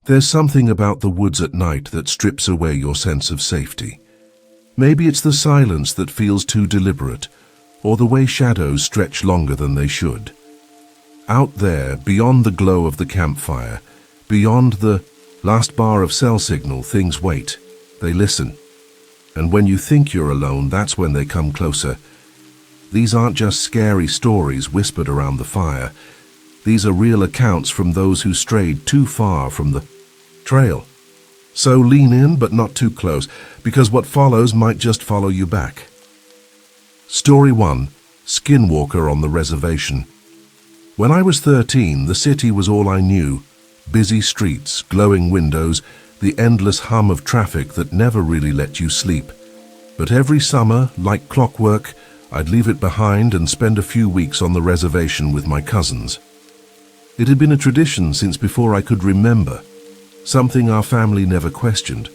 There's something about the woods at night that strips away your sense of safety. Maybe it's the silence that feels too deliberate, or the way shadows stretch longer than they should. Out there, beyond the glow of the campfire, beyond the last bar of cell signal, things wait. They listen. And when you think you're alone, that's when they come closer. These aren't just scary stories whispered around the fire. These are real accounts from those who strayed too far from the trail. So lean in, but not too close, because what follows might just follow you back. Story 1. Skinwalker on the Reservation. When I was 13, the city was all I knew. Busy streets, glowing windows, the endless hum of traffic that never really let you sleep. But every summer, like clockwork, I'd leave it behind and spend a few weeks on the reservation with my cousins. It had been a tradition since before I could remember, something our family never questioned.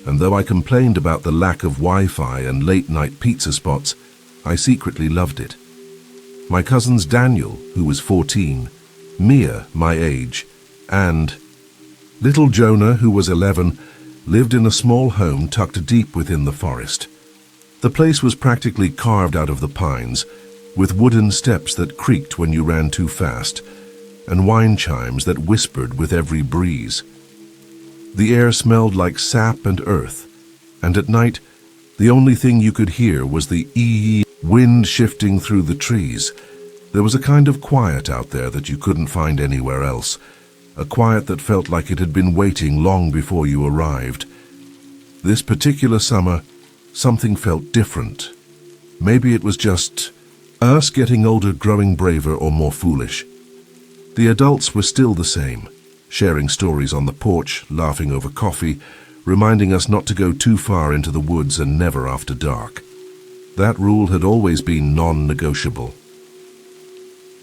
And though I complained about the lack of Wi-Fi and late-night pizza spots, I secretly loved it. My cousins Daniel, who was 14, Mia, my age, and little Jonah, who was 11, lived in a small home tucked deep within the forest. The place was practically carved out of the pines, with wooden steps that creaked when you ran too fast, and wind chimes that whispered with every breeze. The air smelled like sap and earth, and at night, the only thing you could hear was the wind shifting through the trees. There was a kind of quiet out there that you couldn't find anywhere else, a quiet that felt like it had been waiting long before you arrived. This particular summer, something felt different. Maybe it was just us getting older, growing braver or more foolish. The adults were still the same, sharing stories on the porch, laughing over coffee, reminding us not to go too far into the woods and never after dark. That rule had always been non-negotiable.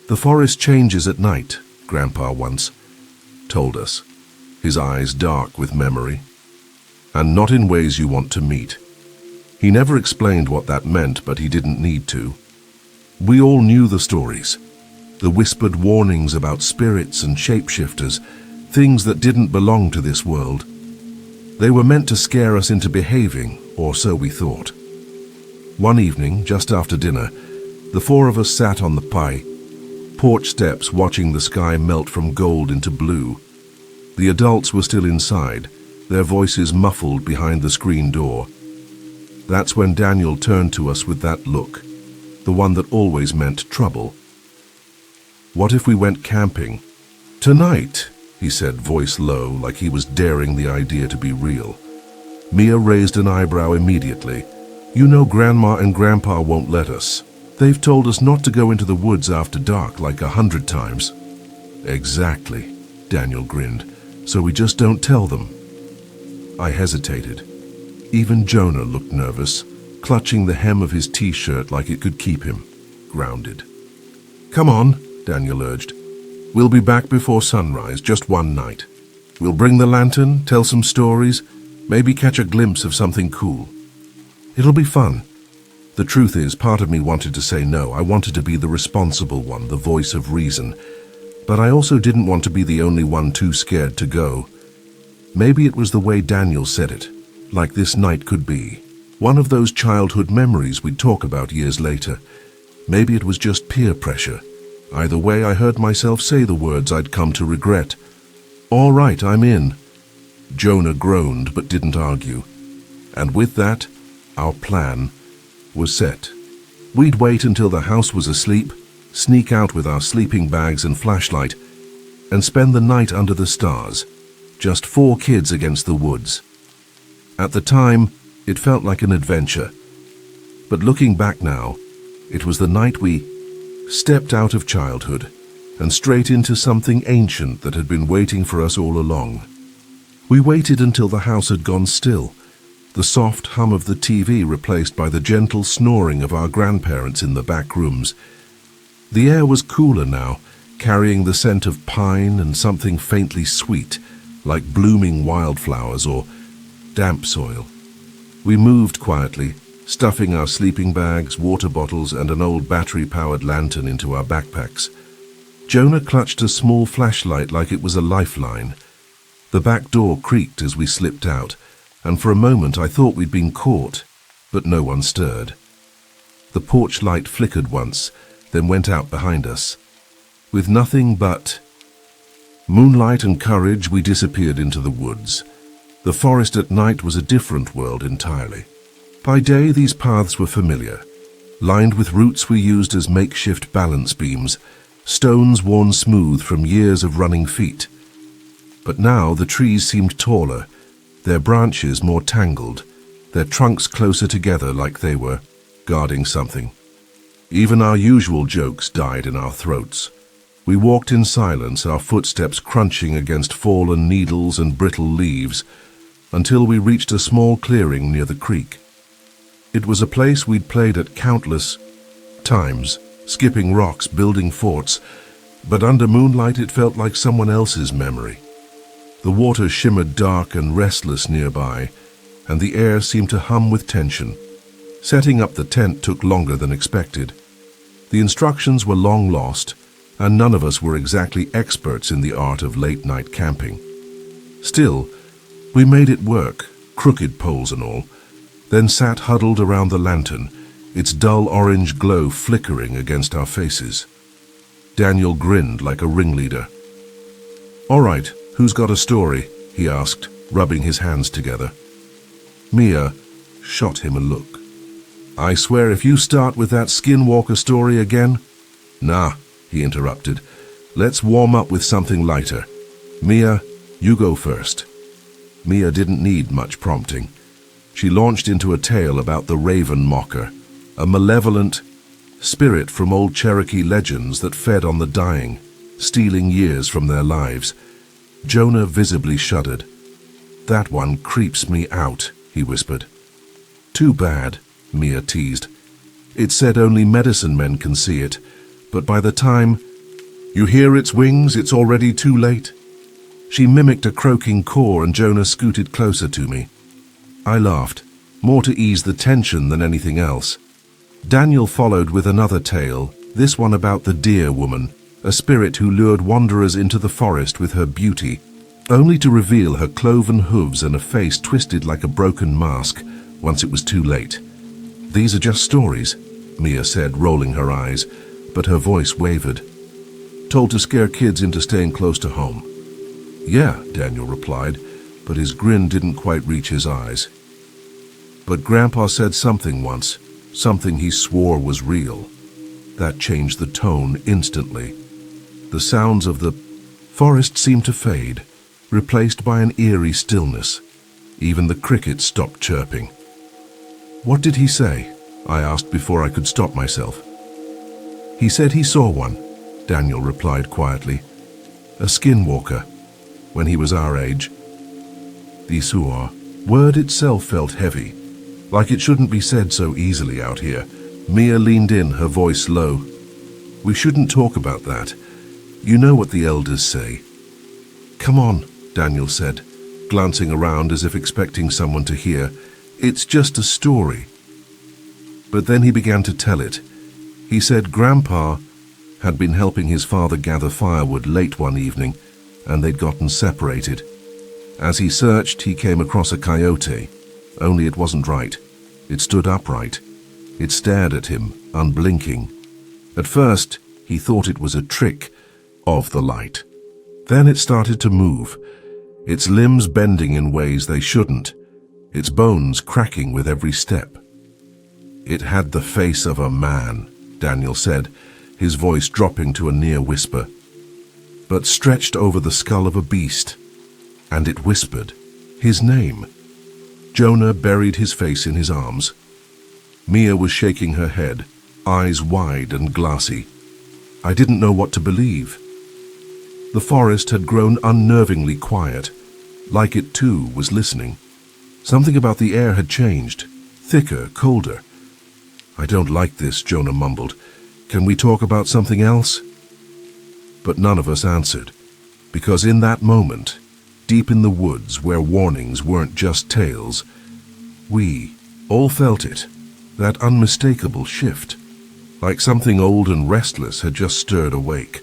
The forest changes at night, Grandpa once told us, his eyes dark with memory, and not in ways you want to meet. He never explained what that meant, but he didn't need to. We all knew the stories, the whispered warnings about spirits and shapeshifters, things that didn't belong to this world. They were meant to scare us into behaving, or so we thought. One evening, just after dinner, the four of us sat on the porch steps watching the sky melt from gold into blue. The adults were still inside, their voices muffled behind the screen door. That's when Daniel turned to us with that look, the one that always meant trouble. "What if we went camping? Tonight," he said, voice low, like he was daring the idea to be real. Mia raised an eyebrow immediately. "You know Grandma and Grandpa won't let us. They've told us not to go into the woods after dark like 100 times. "Exactly," Daniel grinned. "So we just don't tell them." I hesitated. Even Jonah looked nervous, clutching the hem of his t-shirt like it could keep him grounded. "Come on," Daniel urged. "We'll be back before sunrise, just one night. We'll bring the lantern, tell some stories, maybe catch a glimpse of something cool. It'll be fun." The truth is, part of me wanted to say no. I wanted to be the responsible one, the voice of reason. But I also didn't want to be the only one too scared to go. Maybe it was the way Daniel said it, like this night could be one of those childhood memories we'd talk about years later. Maybe it was just peer pressure. Either way, I heard myself say the words I'd come to regret. "All right, I'm in." Jonah groaned but didn't argue. And with that, our plan was set. We'd wait until the house was asleep, sneak out with our sleeping bags and flashlight, and spend the night under the stars, just 4 kids against the woods. At the time, it felt like an adventure. But looking back now, it was the night we stepped out of childhood and straight into something ancient that had been waiting for us all along. We waited until the house had gone still, the soft hum of the TV replaced by the gentle snoring of our grandparents in the back rooms. The air was cooler now, carrying the scent of pine and something faintly sweet, like blooming wildflowers or damp soil. We moved quietly, stuffing our sleeping bags, water bottles, and an old battery-powered lantern into our backpacks. Jonah clutched a small flashlight like it was a lifeline. The back door creaked as we slipped out, and for a moment I thought we'd been caught, but no one stirred. The porch light flickered once, then went out behind us. With nothing but moonlight and courage, we disappeared into the woods. The forest at night was a different world entirely. By day, these paths were familiar. Lined with roots we used as makeshift balance beams, stones worn smooth from years of running feet. But now the trees seemed taller, their branches more tangled, their trunks closer together like they were guarding something. Even our usual jokes died in our throats. We walked in silence, our footsteps crunching against fallen needles and brittle leaves, until we reached a small clearing near the creek. It was a place we'd played at countless times, skipping rocks, building forts, but under moonlight it felt like someone else's memory. The water shimmered dark and restless nearby, and the air seemed to hum with tension. Setting up the tent took longer than expected. The instructions were long lost, and none of us were exactly experts in the art of late-night camping. Still, we made it work, crooked poles and all, then sat huddled around the lantern, its dull orange glow flickering against our faces. Daniel grinned like a ringleader. "All right, who's got a story?" he asked, rubbing his hands together. Mia shot him a look. "I swear if you start with that Skinwalker story again—" "Nah," he interrupted. "Let's warm up with something lighter. Mia, you go first." Mia didn't need much prompting. She launched into a tale about the Raven Mocker, a malevolent spirit from old Cherokee legends that fed on the dying, stealing years from their lives. Jonah visibly shuddered. "That one creeps me out," he whispered. "Too bad," Mia teased. "It said only medicine men can see it, but by the time you hear its wings, it's already too late." She mimicked a croaking caw, and Jonah scooted closer to me. I laughed, more to ease the tension than anything else. Daniel followed with another tale, this one about the Deer Woman, a spirit who lured wanderers into the forest with her beauty, only to reveal her cloven hooves and a face twisted like a broken mask once it was too late. "These are just stories," Mia said, rolling her eyes, but her voice wavered. "Told to scare kids into staying close to home." "Yeah," Daniel replied, but his grin didn't quite reach his eyes. "But Grandpa said something once, something he swore was real." That changed the tone instantly. The sounds of the forest seemed to fade, replaced by an eerie stillness. Even the crickets stopped chirping. "What did he say?" I asked before I could stop myself. "He said he saw one," Daniel replied quietly. "A skinwalker, when he was our age." The Suar word itself felt heavy, like it shouldn't be said so easily out here. Mia leaned in, her voice low. "We shouldn't talk about that. You know what the elders say." "Come on," Daniel said, glancing around as if expecting someone to hear. "It's just a story." But then he began to tell it. He said Grandpa had been helping his father gather firewood late one evening, and they'd gotten separated. As he searched, he came across a coyote, only it wasn't right. It stood upright. It stared at him, unblinking. At first, he thought it was a trick of the light. Then it started to move, its limbs bending in ways they shouldn't, its bones cracking with every step. "It had the face of a man," Daniel said, his voice dropping to a near whisper, "but stretched over the skull of a beast. And it whispered his name." Jonah buried his face in his arms. Mia was shaking her head, eyes wide and glassy. I didn't know what to believe. The forest had grown unnervingly quiet, like it too was listening. Something about the air had changed, thicker, colder. "I don't like this," Jonah mumbled. "Can we talk about something else?" But none of us answered, because in that moment, deep in the woods where warnings weren't just tales, we all felt it, that unmistakable shift, like something old and restless had just stirred awake.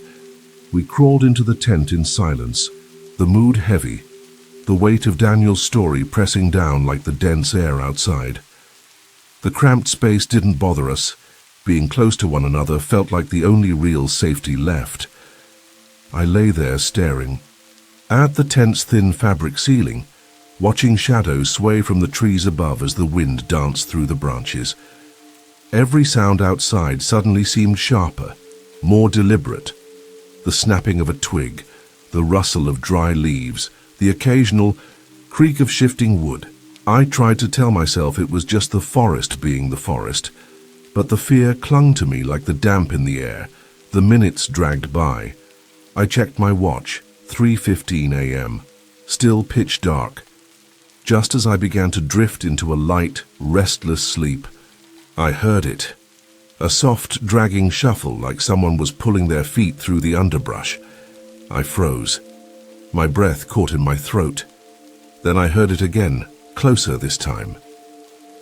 We crawled into the tent in silence, the mood heavy, the weight of Daniel's story pressing down like the dense air outside. The cramped space didn't bother us. Being close to one another felt like the only real safety left. I lay there staring. At the tent's thin fabric ceiling, watching shadows sway from the trees above as the wind danced through the branches. Every sound outside suddenly seemed sharper, more deliberate. The snapping of a twig, the rustle of dry leaves, the occasional creak of shifting wood. I tried to tell myself it was just the forest being the forest, but the fear clung to me like the damp in the air. The minutes dragged by. I checked my watch, 3:15 a.m., still pitch dark. Just as I began to drift into a light, restless sleep, I heard it. A soft, dragging shuffle like someone was pulling their feet through the underbrush. I froze. My breath caught in my throat. Then I heard it again, closer this time.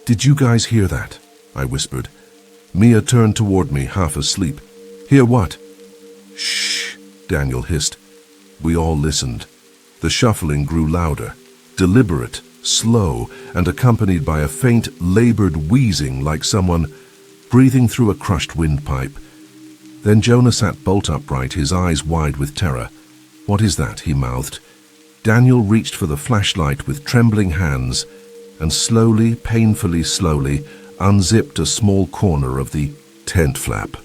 "Did you guys hear that?" I whispered. Mia turned toward me, half asleep. "Hear what?" "Shh," Daniel hissed. We all listened. The shuffling grew louder, deliberate, slow, and accompanied by a faint, labored wheezing like someone breathing through a crushed windpipe. Then Jonah sat bolt upright, his eyes wide with terror. "What is that?" he mouthed. Daniel reached for the flashlight with trembling hands and slowly, painfully slowly, unzipped a small corner of the tent flap.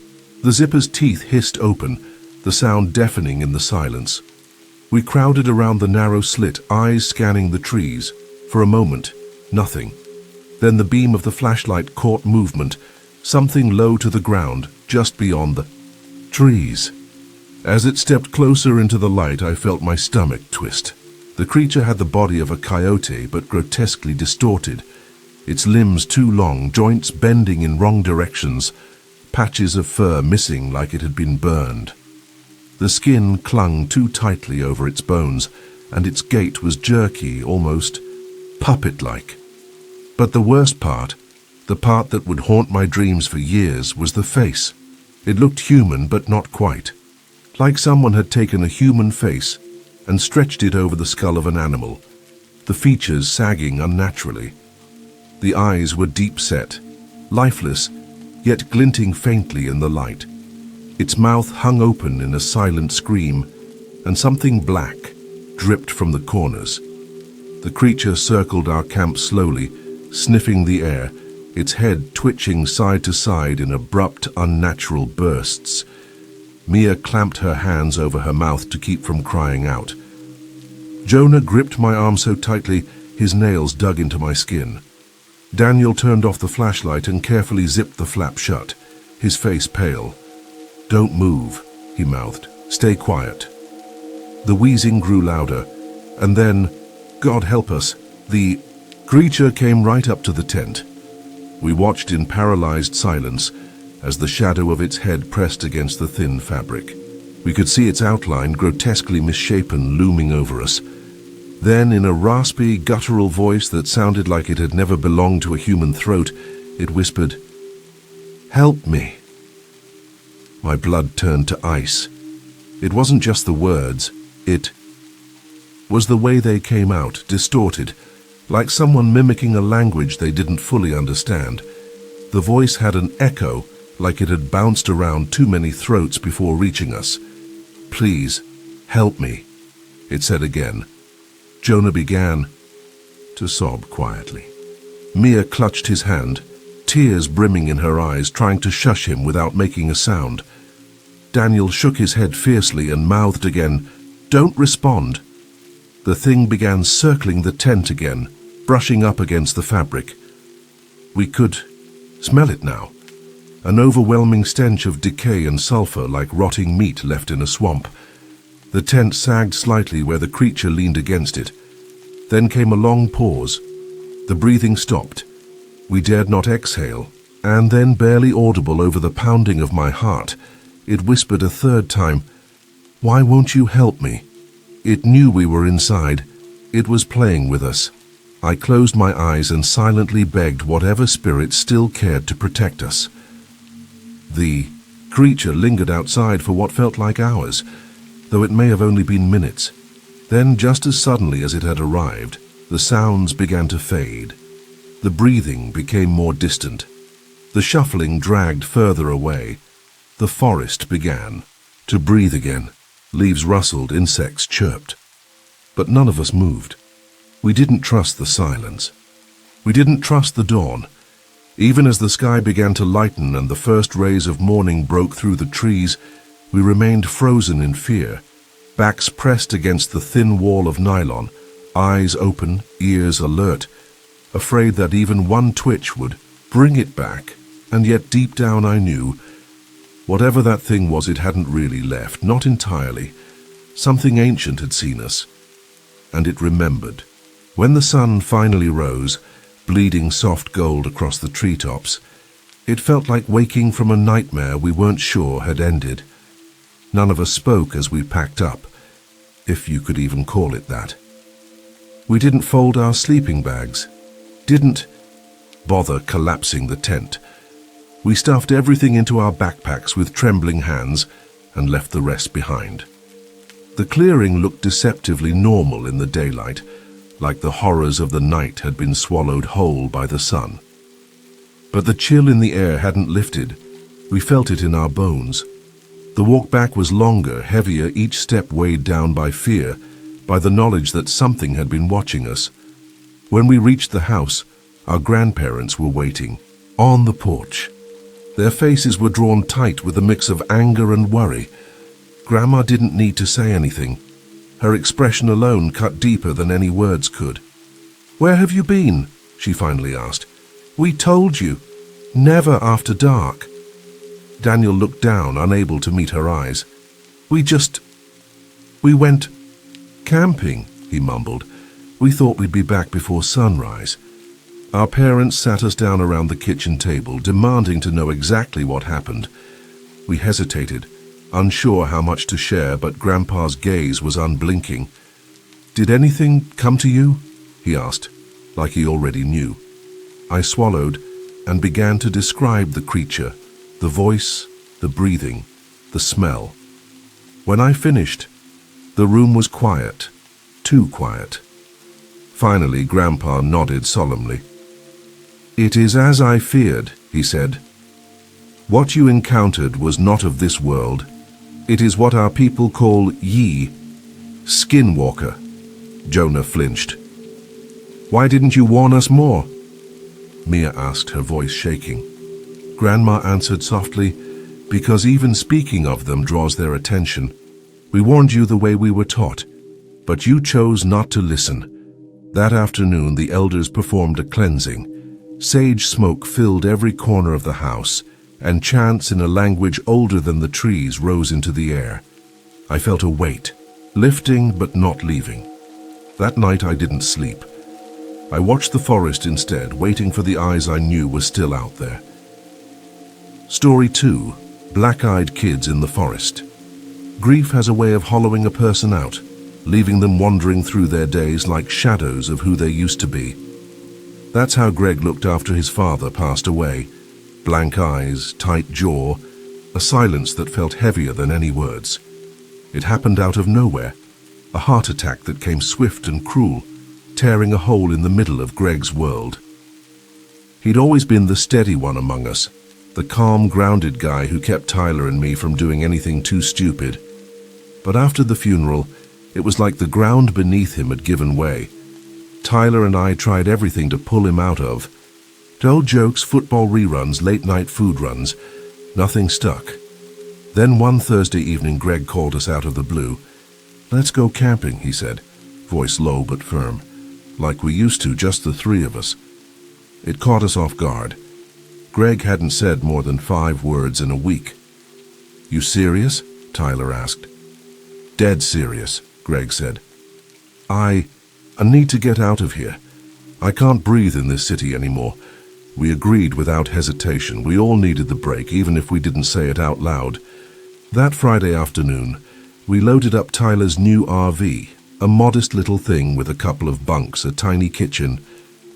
The zipper's teeth hissed open, the sound deafening in the silence. We crowded around the narrow slit, eyes scanning the trees. For a moment, nothing. Then the beam of the flashlight caught movement, something low to the ground, just beyond the trees. As it stepped closer into the light, I felt my stomach twist. The creature had the body of a coyote, but grotesquely distorted. Its limbs too long, joints bending in wrong directions, patches of fur missing like it had been burned. The skin clung too tightly over its bones, and its gait was jerky, almost puppet-like. But the worst part, the part that would haunt my dreams for years, was the face. It looked human, but not quite. Like someone had taken a human face and stretched it over the skull of an animal, the features sagging unnaturally. The eyes were deep-set, lifeless, yet glinting faintly in the light. Its mouth hung open in a silent scream, and something black dripped from the corners. The creature circled our camp slowly, sniffing the air, its head twitching side to side in abrupt, unnatural bursts. Mia clamped her hands over her mouth to keep from crying out. Jonah gripped my arm so tightly, his nails dug into my skin. Daniel turned off the flashlight and carefully zipped the flap shut, his face pale. "Don't move," he mouthed. "Stay quiet." The wheezing grew louder, and then, God help us, the creature came right up to the tent. We watched in paralyzed silence as the shadow of its head pressed against the thin fabric. We could see its outline, grotesquely misshapen, looming over us. Then, in a raspy, guttural voice that sounded like it had never belonged to a human throat, it whispered, "Help me." My blood turned to ice. It wasn't just the words, it was the way they came out, distorted, like someone mimicking a language they didn't fully understand. The voice had an echo, like it had bounced around too many throats before reaching us. "Please, help me," it said again. Jonah began to sob quietly. Mia clutched his hand, tears brimming in her eyes, trying to shush him without making a sound. Daniel shook his head fiercely and mouthed again, "Don't respond." The thing began circling the tent again, brushing up against the fabric. We could smell it now, an overwhelming stench of decay and sulfur like rotting meat left in a swamp. The tent sagged slightly where the creature leaned against it. Then came a long pause. The breathing stopped. We dared not exhale, and then, barely audible over the pounding of my heart, it whispered a third time, "Why won't you help me?" It knew we were inside. It was playing with us. I closed my eyes and silently begged whatever spirit still cared to protect us. The creature lingered outside for what felt like hours, though it may have only been minutes. Then, just as suddenly as it had arrived, the sounds began to fade. The breathing became more distant. The shuffling dragged further away. The forest began to breathe again. Leaves rustled, insects chirped. But none of us moved. We didn't trust the silence. We didn't trust the dawn. Even as the sky began to lighten and the first rays of morning broke through the trees, we remained frozen in fear, backs pressed against the thin wall of nylon, eyes open, ears alert, afraid that even one twitch would bring it back. And yet deep down I knew, whatever that thing was, it hadn't really left, not entirely. Something ancient had seen us, and it remembered. When the sun finally rose, bleeding soft gold across the treetops, it felt like waking from a nightmare we weren't sure had ended. None of us spoke as we packed up, if you could even call it that. We didn't fold our sleeping bags, didn't bother collapsing the tent. We stuffed everything into our backpacks with trembling hands and left the rest behind. The clearing looked deceptively normal in the daylight, like the horrors of the night had been swallowed whole by the sun. But the chill in the air hadn't lifted. We felt it in our bones. The walk back was longer, heavier, each step weighed down by fear, by the knowledge that something had been watching us. When we reached the house, our grandparents were waiting, on the porch. Their faces were drawn tight with a mix of anger and worry. Grandma didn't need to say anything. Her expression alone cut deeper than any words could. "Where have you been?" she finally asked. "We told you. Never after dark." Daniel looked down, unable to meet her eyes. We went camping," he mumbled. "We thought we'd be back before sunrise." Our parents sat us down around the kitchen table, demanding to know exactly what happened. We hesitated, unsure how much to share, but Grandpa's gaze was unblinking. "Did anything come to you?" he asked, like he already knew. I swallowed and began to describe the creature, the voice, the breathing, the smell. When I finished, the room was quiet, too quiet. Finally, Grandpa nodded solemnly. "It is as I feared," he said. "What you encountered was not of this world. It is what our people call Yi, Skinwalker." Jonah flinched. "Why didn't you warn us more?" Mia asked, her voice shaking. Grandma answered softly, "Because even speaking of them draws their attention. We warned you the way we were taught, but you chose not to listen." That afternoon, the elders performed a cleansing. Sage smoke filled every corner of the house, and chants in a language older than the trees rose into the air. I felt a weight, lifting but not leaving. That night I didn't sleep. I watched the forest instead, waiting for the eyes I knew were still out there. Story 2. Black-eyed kids in the forest. Grief has a way of hollowing a person out, leaving them wandering through their days like shadows of who they used to be. That's how Greg looked after his father passed away. Blank eyes, tight jaw, a silence that felt heavier than any words. It happened out of nowhere, a heart attack that came swift and cruel, tearing a hole in the middle of Greg's world. He'd always been the steady one among us, the calm, grounded guy who kept Tyler and me from doing anything too stupid. But after the funeral, it was like the ground beneath him had given way. Tyler and I tried everything to pull him out of. Told jokes, football reruns, late-night food runs. Nothing stuck. Then one Thursday evening, Greg called us out of the blue. "Let's go camping," he said, voice low but firm, like we used to, just the three of us. It caught us off guard. Greg hadn't said more than 5 words in a week. "You serious?" Tyler asked. "Dead serious," Greg said. I need to get out of here. I can't breathe in this city anymore." We agreed without hesitation. We all needed the break, even if we didn't say it out loud. That Friday afternoon, we loaded up Tyler's new RV, a modest little thing with a couple of bunks, a tiny kitchen,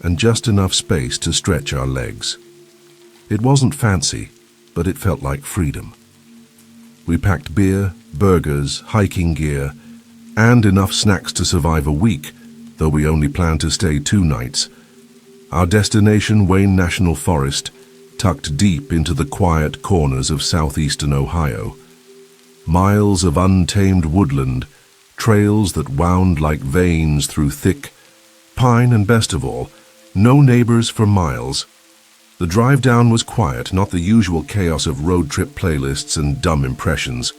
and just enough space to stretch our legs. It wasn't fancy, but it felt like freedom. We packed beer, burgers, hiking gear, and enough snacks to survive a week, though we only planned to stay 2 nights. Our destination, Wayne National Forest, tucked deep into the quiet corners of southeastern Ohio. Miles of untamed woodland, trails that wound like veins through thick pine, and best of all, no neighbors for miles. The drive down was quiet, not the usual chaos of road trip playlists and dumb impressions.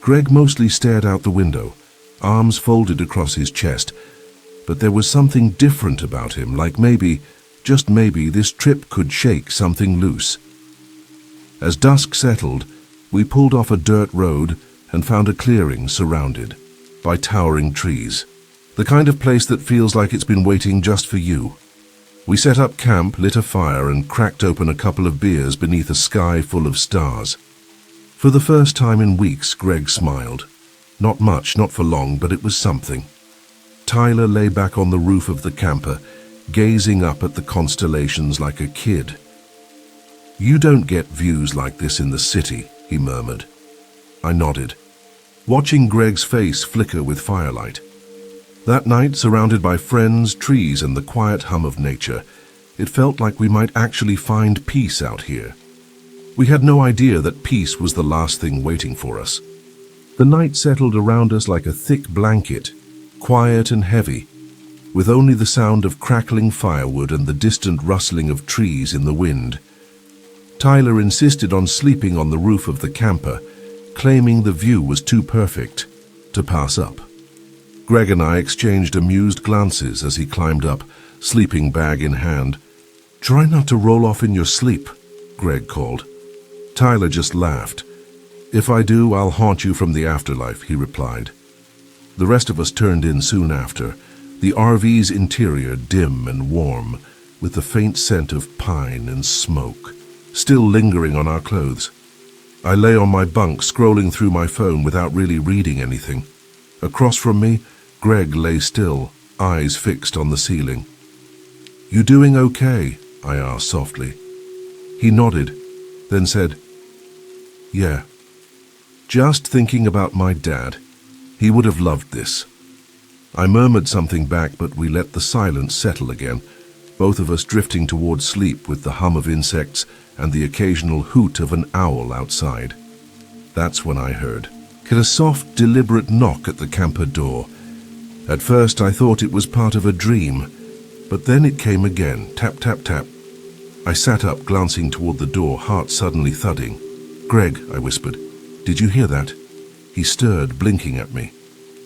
Greg mostly stared out the window, arms folded across his chest, but there was something different about him, like maybe, just maybe, this trip could shake something loose. As dusk settled, we pulled off a dirt road and found a clearing surrounded by towering trees, the kind of place that feels like it's been waiting just for you. We set up camp, lit a fire, and cracked open a couple of beers beneath a sky full of stars. For the first time in weeks, Greg smiled. Not much, not for long, but it was something. Tyler lay back on the roof of the camper, gazing up at the constellations like a kid. "You don't get views like this in the city," he murmured. I nodded, watching Greg's face flicker with firelight. That night, surrounded by friends, trees, and the quiet hum of nature, it felt like we might actually find peace out here. We had no idea that peace was the last thing waiting for us. The night settled around us like a thick blanket, quiet and heavy, with only the sound of crackling firewood and the distant rustling of trees in the wind. Tyler insisted on sleeping on the roof of the camper, claiming the view was too perfect to pass up. Greg and I exchanged amused glances as he climbed up, sleeping bag in hand. "Try not to roll off in your sleep," Greg called. Tyler just laughed. "If I do, I'll haunt you from the afterlife," he replied. The rest of us turned in soon after, the RV's interior dim and warm, with the faint scent of pine and smoke still lingering on our clothes. I lay on my bunk, scrolling through my phone without really reading anything. Across from me, Greg lay still, eyes fixed on the ceiling. "You doing okay?" I asked softly. He nodded, then said, "Yeah. Just thinking about my dad. He would have loved this." I murmured something back, but we let the silence settle again, both of us drifting towards sleep with the hum of insects and the occasional hoot of an owl outside. That's when I heard a soft, deliberate knock at the camper door. At first I thought it was part of a dream, but then it came again, tap, tap, tap. I sat up, glancing toward the door, heart suddenly thudding. "Greg," I whispered, "did you hear that?" He stirred, blinking at me.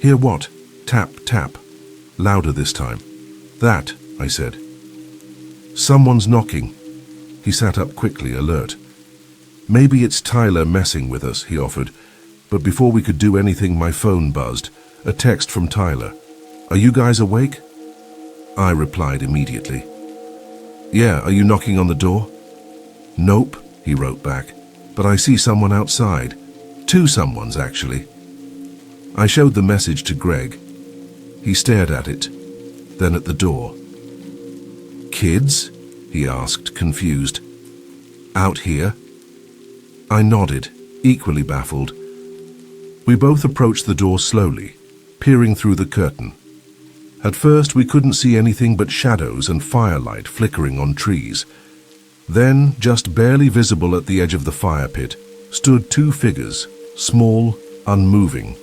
"Hear what?" "Tap, tap." Louder this time. "That," I said. "Someone's knocking." He sat up quickly, alert. "Maybe it's Tyler messing with us," he offered. But before we could do anything, my phone buzzed. A text from Tyler. "Are you guys awake?" I replied immediately. "Yeah, are you knocking on the door?" "Nope," he wrote back. "But I see someone outside. 2 someones, actually." I showed the message to Greg. He stared at it, then at the door. "Kids?" he asked, confused. "Out here?" I nodded, equally baffled. We both approached the door slowly, peering through the curtain. At first we couldn't see anything but shadows and firelight flickering on trees. Then, just barely visible at the edge of the fire pit, stood 2 figures, small, unmoving.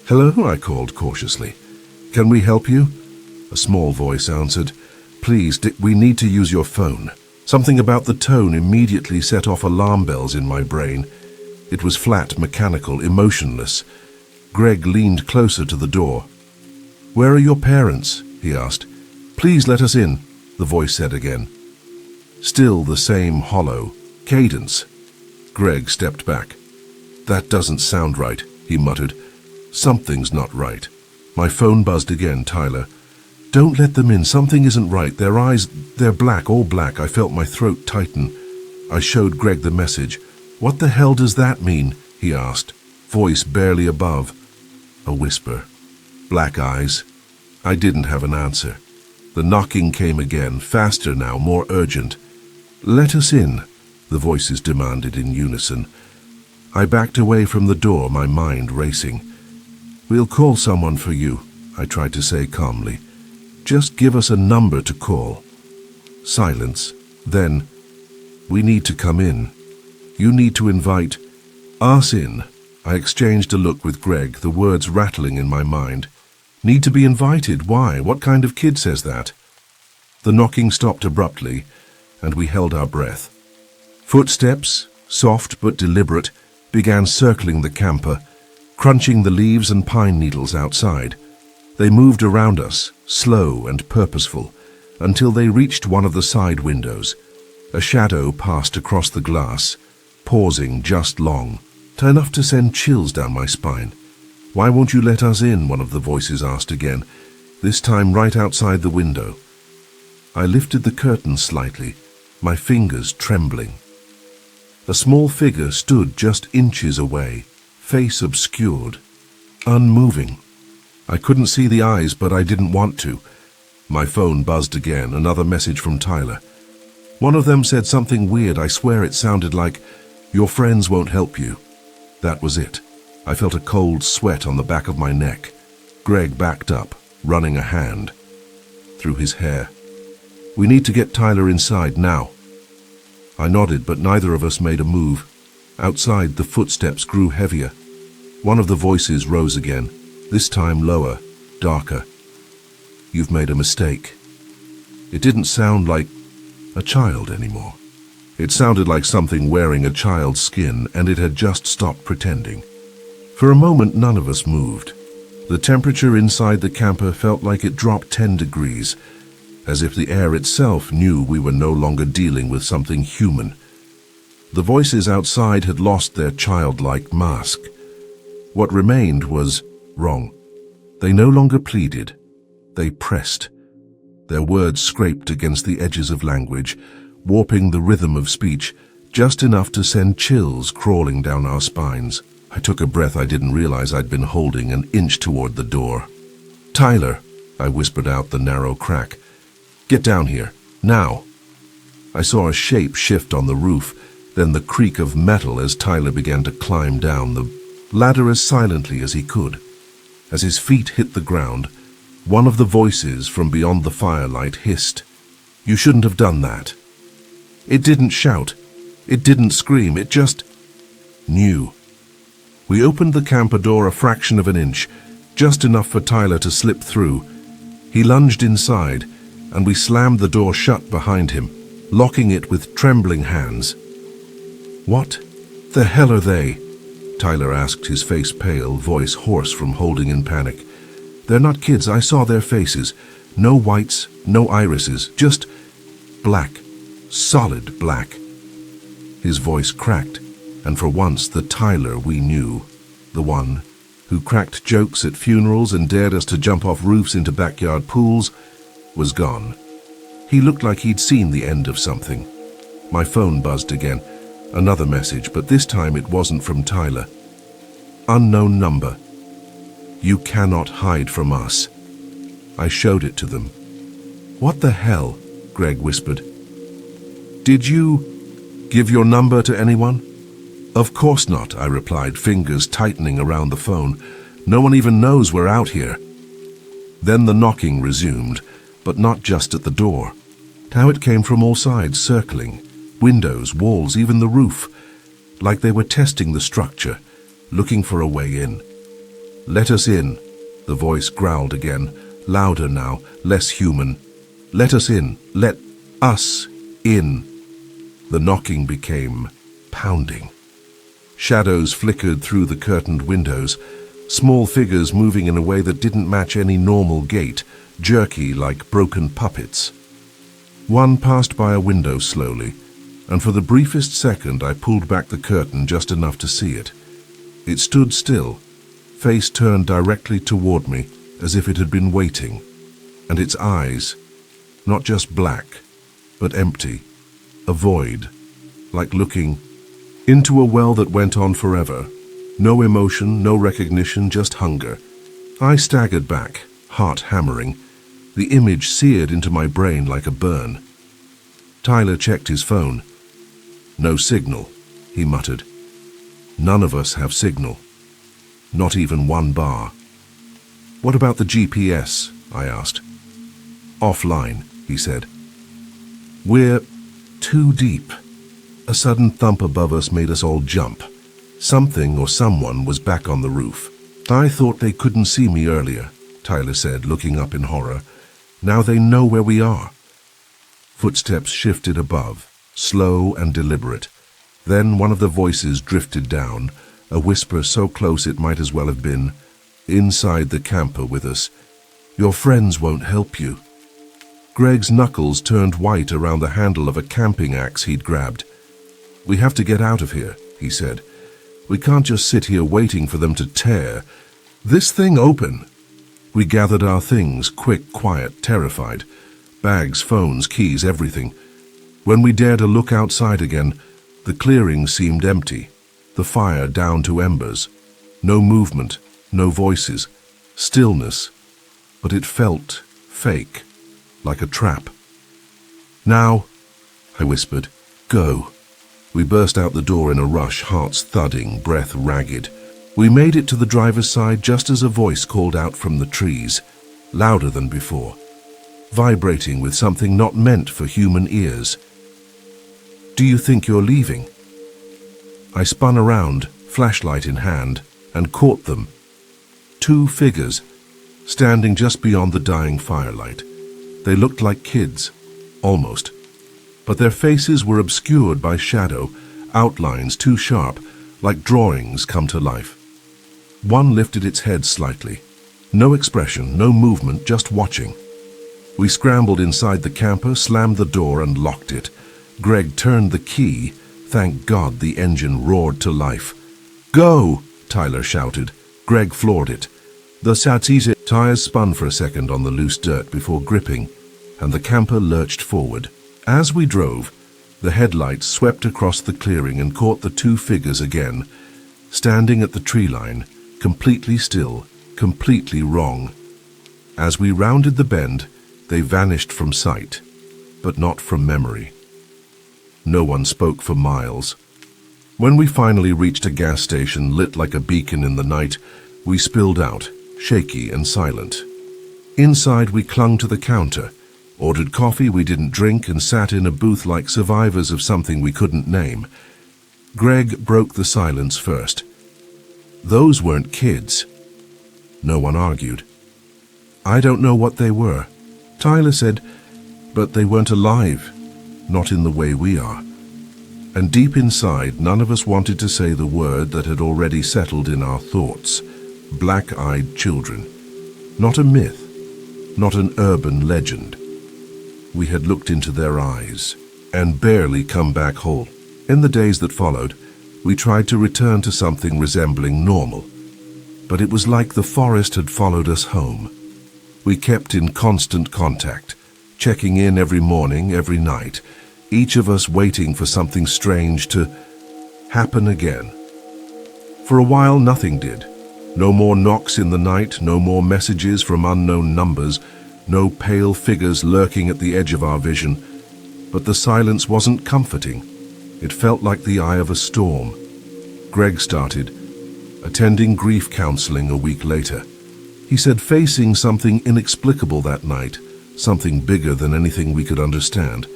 "Hello," I called cautiously. "Can we help you?" A small voice answered. "Please, we need to use your phone." Something about the tone immediately set off alarm bells in my brain. It was flat, mechanical, emotionless. Greg leaned closer to the door. "Where are your parents?" he asked. "Please let us in," the voice said again. Still the same hollow cadence. Greg stepped back. "That doesn't sound right," he muttered. "Something's not right." My phone buzzed again. "Tyler, don't let them in. Something isn't right. Their eyes, they're black, all black." I felt my throat tighten. I showed Greg the message. "What the hell does that mean?" he asked, voice barely above. A whisper. "Black eyes." I didn't have an answer. The knocking came again, faster now, more urgent. "Let us in," the voices demanded in unison. I backed away from the door, my mind racing. "We'll call someone for you," I tried to say calmly. "Just give us a number to call." Silence. Then, "We need to come in. You need to invite us in." I exchanged a look with Greg, the words rattling in my mind. Need to be invited? Why? What kind of kid says that? The knocking stopped abruptly, and we held our breath. Footsteps, soft but deliberate, began circling the camper, crunching the leaves and pine needles outside. They moved around us, slow and purposeful, until they reached one of the side windows. A shadow passed across the glass, pausing just long, enough to send chills down my spine. "Why won't you let us in?" one of the voices asked again, this time right outside the window. I lifted the curtain slightly, my fingers trembling. A small figure stood just inches away, face obscured, unmoving. I couldn't see the eyes, but I didn't want to. My phone buzzed again, another message from Tyler. One of them said something weird. I swear it sounded like, "Your friends won't help you." That was it. I felt a cold sweat on the back of my neck. Greg backed up, running a hand through his hair. "We need to get Tyler inside now." I nodded, but neither of us made a move. Outside, the footsteps grew heavier. One of the voices rose again, this time lower, darker. "You've made a mistake." It didn't sound like a child anymore. It sounded like something wearing a child's skin, and it had just stopped pretending. For a moment, none of us moved. The temperature inside the camper felt like it dropped 10 degrees, as if the air itself knew we were no longer dealing with something human. The voices outside had lost their childlike mask. What remained was wrong. They no longer pleaded. They pressed. Their words scraped against the edges of language, warping the rhythm of speech, just enough to send chills crawling down our spines. I took a breath. I didn't realize I'd been holding an inch toward the door. "Tyler," I whispered out the narrow crack. "Get down here, now." I saw a shape shift on the roof, then the creak of metal as Tyler began to climb down the ladder as silently as he could. As his feet hit the ground, one of the voices from beyond the firelight hissed, "You shouldn't have done that." It didn't shout. It didn't scream. It just knew. We opened the camper door a fraction of an inch, just enough for Tyler to slip through. He lunged inside, and we slammed the door shut behind him, locking it with trembling hands. "What the hell are they?" Tyler asked, his face pale, voice hoarse from holding in panic. "They're not kids. I saw their faces. No whites, no irises, just black. Solid black." His voice cracked, and for once the Tyler we knew, the one who cracked jokes at funerals and dared us to jump off roofs into backyard pools, was gone. He looked like he'd seen the end of something. My phone buzzed again, another message, but this time it wasn't from Tyler. "Unknown number. You cannot hide from us." I showed it to them. "What the hell?" Greg whispered. "Did you give your number to anyone?" "Of course not," I replied, fingers tightening around the phone. "No one even knows we're out here." Then the knocking resumed, but not just at the door. Now it came from all sides, circling. Windows, walls, even the roof. Like they were testing the structure, looking for a way in. "Let us in," the voice growled again, louder now, less human. "Let us in. Let us in." The knocking became pounding. Shadows flickered through the curtained windows, small figures moving in a way that didn't match any normal gait, jerky like broken puppets. One passed by a window slowly, and for the briefest second I pulled back the curtain just enough to see it. It stood still, face turned directly toward me, as if it had been waiting, and its eyes, not just black, but empty, a void, like looking into a well that went on forever. No emotion, no recognition, just hunger. I staggered back, heart hammering, the image seared into my brain like a burn. Tyler checked his phone. "No signal," he muttered. "None of us have signal. Not even one bar." What about the GPS? I asked. Offline, he said. We're too deep. A sudden thump above us made us all jump. Something or someone was back on the roof. I thought they couldn't see me earlier, Tyler said, looking up in horror. Now they know where we are. Footsteps shifted above, slow and deliberate. Then one of the voices drifted down, a whisper so close it might as well have been inside the camper with us. Your friends won't help you. Greg's knuckles turned white around the handle of a camping axe he'd grabbed. We have to get out of here, he said. We can't just sit here waiting for them to tear this thing open. We gathered our things, quick, quiet, terrified. Bags, phones, keys, everything. When we dared to look outside again, the clearing seemed empty, the fire down to embers. No movement, no voices, stillness, but it felt fake, like a trap. Now, I whispered, go. We burst out the door in a rush, hearts thudding, breath ragged. We made it to the driver's side just as a voice called out from the trees, louder than before, vibrating with something not meant for human ears. Do you think you're leaving? I spun around, flashlight in hand, and caught them. Two figures, standing just beyond the dying firelight. They looked like kids, almost. But their faces were obscured by shadow, outlines too sharp, like drawings come to life. One lifted its head slightly. No expression, no movement, just watching. We scrambled inside the camper, slammed the door, and locked it. Greg turned the key. Thank God the engine roared to life. Go! Tyler shouted. Greg floored it. The Satsise tires spun for a second on the loose dirt before gripping, and the camper lurched forward. As we drove, the headlights swept across the clearing and caught the two figures again, standing at the tree line, completely still, completely wrong. As we rounded the bend, they vanished from sight, but not from memory. No one spoke for miles. When we finally reached a gas station lit like a beacon in the night, we spilled out, shaky and silent. Inside, we clung to the counter, ordered coffee we didn't drink, and sat in a booth like survivors of something we couldn't name. Greg broke the silence first. Those weren't kids. No one argued. I don't know what they were. Tyler said, but they weren't alive, not in the way we are. And deep inside, none of us wanted to say the word that had already settled in our thoughts. Black-eyed children. Not a myth, not an urban legend. We had looked into their eyes and barely come back whole. In the days that followed, we tried to return to something resembling normal, but it was like the forest had followed us home. We kept in constant contact, checking in every morning, every night, each of us waiting for something strange to happen again. For a while, nothing did. No more knocks in the night, no more messages from unknown numbers, no pale figures lurking at the edge of our vision. But the silence wasn't comforting. It felt like the eye of a storm. Greg started, attending grief counseling a week later. He said facing something inexplicable that night, something bigger than anything we could understand,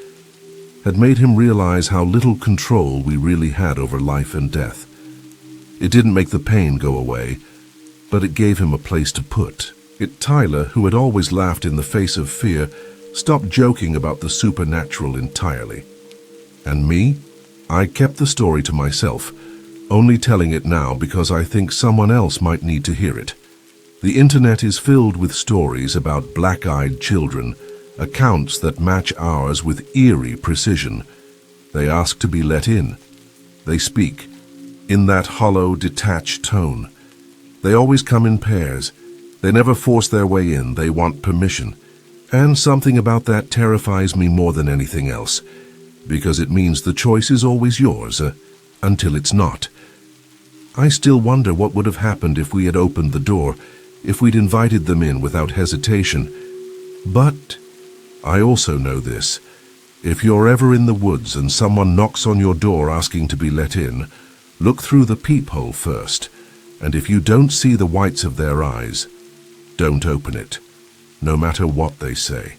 had made him realize how little control we really had over life and death. It didn't make the pain go away, but it gave him a place to put it. Tyler, who had always laughed in the face of fear, stopped joking about the supernatural entirely. And me? I kept the story to myself, only telling it now because I think someone else might need to hear it. The internet is filled with stories about black-eyed children, accounts that match ours with eerie precision. They ask to be let in. They speak in that hollow, detached tone. They always come in pairs. They never force their way in. They want permission. And something about that terrifies me more than anything else, because it means the choice is always yours, until it's not. I still wonder what would have happened if we had opened the door, if we'd invited them in without hesitation. But I also know this. If you're ever in the woods and someone knocks on your door asking to be let in, look through the peephole first, and if you don't see the whites of their eyes, Don't open it, no matter what they say.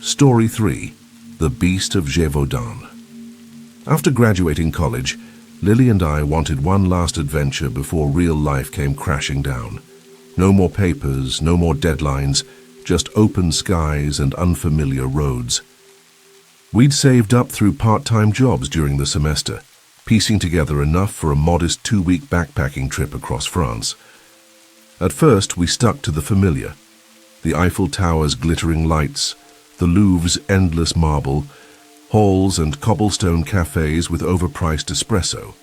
Story 3. The Beast of Gévaudan. After graduating college, Lily and I wanted one last adventure before real life came crashing down. No more papers, no more deadlines, just open skies and unfamiliar roads. We'd saved up through part-time jobs during the semester, piecing together enough for a modest 2-week backpacking trip across France. At first, we stuck to the familiar: the Eiffel Tower's glittering lights, the Louvre's endless marble, halls and cobblestone cafes with overpriced espresso.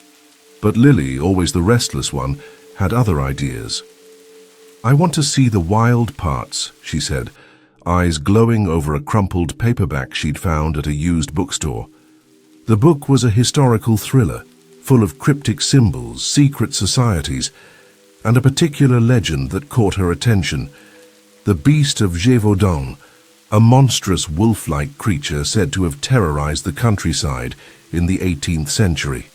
But Lily, always the restless one, had other ideas. "I want to see the wild parts," she said, eyes glowing over a crumpled paperback she'd found at a used bookstore. The book was a historical thriller, full of cryptic symbols, secret societies, and a particular legend that caught her attention: the Beast of Gévaudan, a monstrous wolf-like creature said to have terrorized the countryside in the 18th century.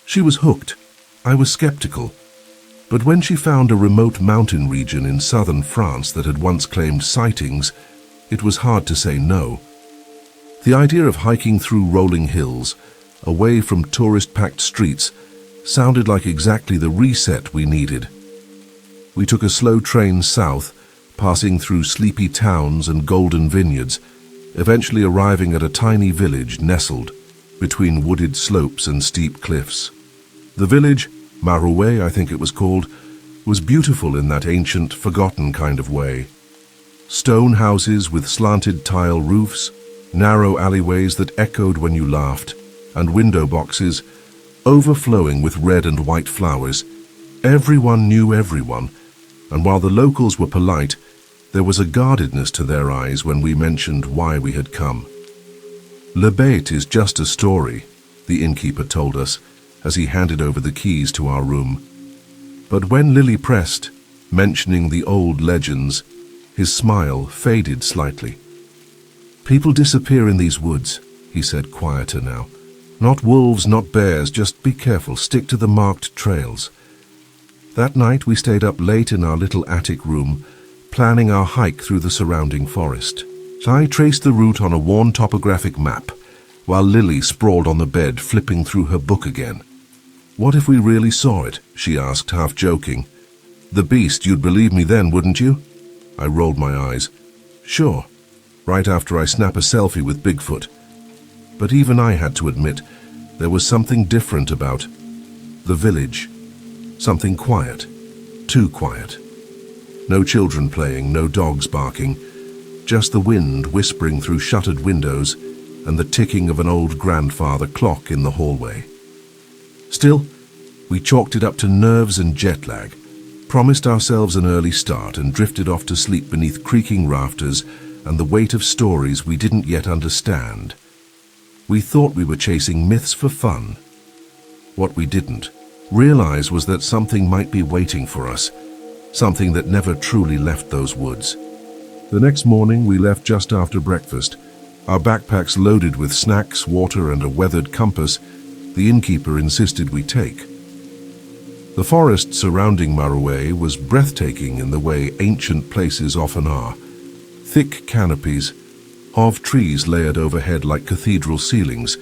She was hooked. I was skeptical. But when she found a remote mountain region in southern France that had once claimed sightings, it was hard to say no. The idea of hiking through rolling hills, away from tourist-packed streets, sounded like exactly the reset we needed. We took a slow train south, passing through sleepy towns and golden vineyards, eventually arriving at a tiny village nestled between wooded slopes and steep cliffs. The village, Marouet, I think it was called, was beautiful in that ancient, forgotten kind of way. Stone houses with slanted tile roofs, narrow alleyways that echoed when you laughed, and window boxes overflowing with red and white flowers. Everyone knew everyone, and while the locals were polite, there was a guardedness to their eyes when we mentioned why we had come. "Le Bête is just a story," the innkeeper told us as he handed over the keys to our room. But when Lily pressed, mentioning the old legends, his smile faded slightly. "People disappear in these woods," he said, quieter now. "Not wolves, not bears, just be careful, stick to the marked trails." That night we stayed up late in our little attic room, planning our hike through the surrounding forest. I traced the route on a worn topographic map, while Lily sprawled on the bed, flipping through her book again. "What if we really saw it?" she asked, half joking. "The beast, you'd believe me then, wouldn't you?" I rolled my eyes. "Sure, right after I snap a selfie with Bigfoot." But even I had to admit, there was something different about the village. Something quiet. Too quiet. No children playing, no dogs barking. Just the wind whispering through shuttered windows and the ticking of an old grandfather clock in the hallway. Still, we chalked it up to nerves and jet lag, promised ourselves an early start, and drifted off to sleep beneath creaking rafters and the weight of stories we didn't yet understand. We thought we were chasing myths for fun. What we didn't realize was that something might be waiting for us, something that never truly left those woods. The next morning we left just after breakfast, our backpacks loaded with snacks, water, and a weathered compass the innkeeper insisted we take. The forest surrounding Marouet was breathtaking in the way ancient places often are. Thick canopies of trees layered overhead like cathedral ceilings,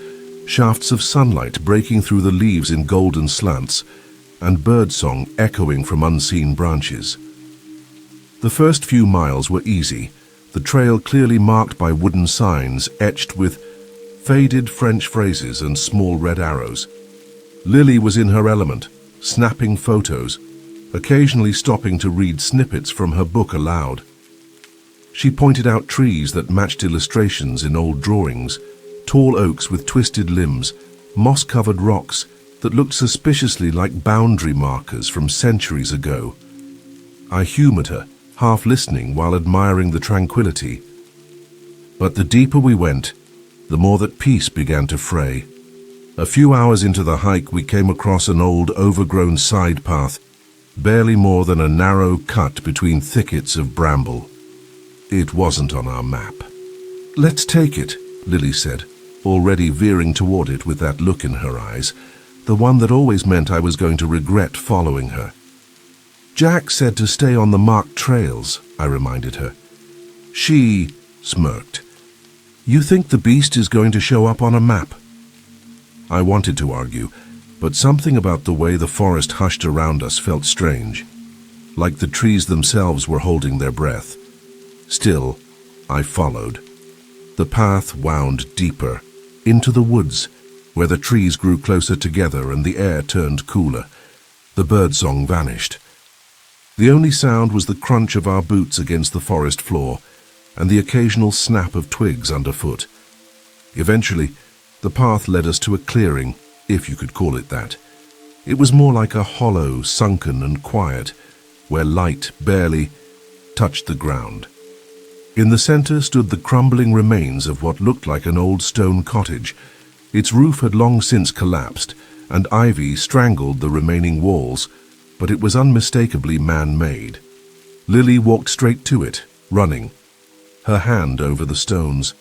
shafts of sunlight breaking through the leaves in golden slants, and birdsong echoing from unseen branches. The first few miles were easy, the trail clearly marked by wooden signs etched with faded French phrases and small red arrows. Lily was in her element, snapping photos, occasionally stopping to read snippets from her book aloud. She pointed out trees that matched illustrations in old drawings, tall oaks with twisted limbs, moss-covered rocks that looked suspiciously like boundary markers from centuries ago. I humored her, half listening while admiring the tranquility. But the deeper we went, the more that peace began to fray. A few hours into the hike, we came across an old, overgrown side path, barely more than a narrow cut between thickets of bramble. It wasn't on our map. "Let's take it," Lily said, already veering toward it with that look in her eyes, the one that always meant I was going to regret following her. Jack said to stay on the marked trails, I reminded her. She smirked. You think the beast is going to show up on a map? I wanted to argue, but something about the way the forest hushed around us felt strange, like the trees themselves were holding their breath. Still, I followed. The path wound deeper, into the woods, where the trees grew closer together and the air turned cooler. The birdsong vanished. The only sound was the crunch of our boots against the forest floor and the occasional snap of twigs underfoot. Eventually, the path led us to a clearing, if you could call it that. It was more like a hollow, sunken and quiet, where light barely touched the ground. In the center stood the crumbling remains of what looked like an old stone cottage. Its roof had long since collapsed, and ivy strangled the remaining walls, but it was unmistakably man-made. Lily walked straight to it, running, her hand over the stones.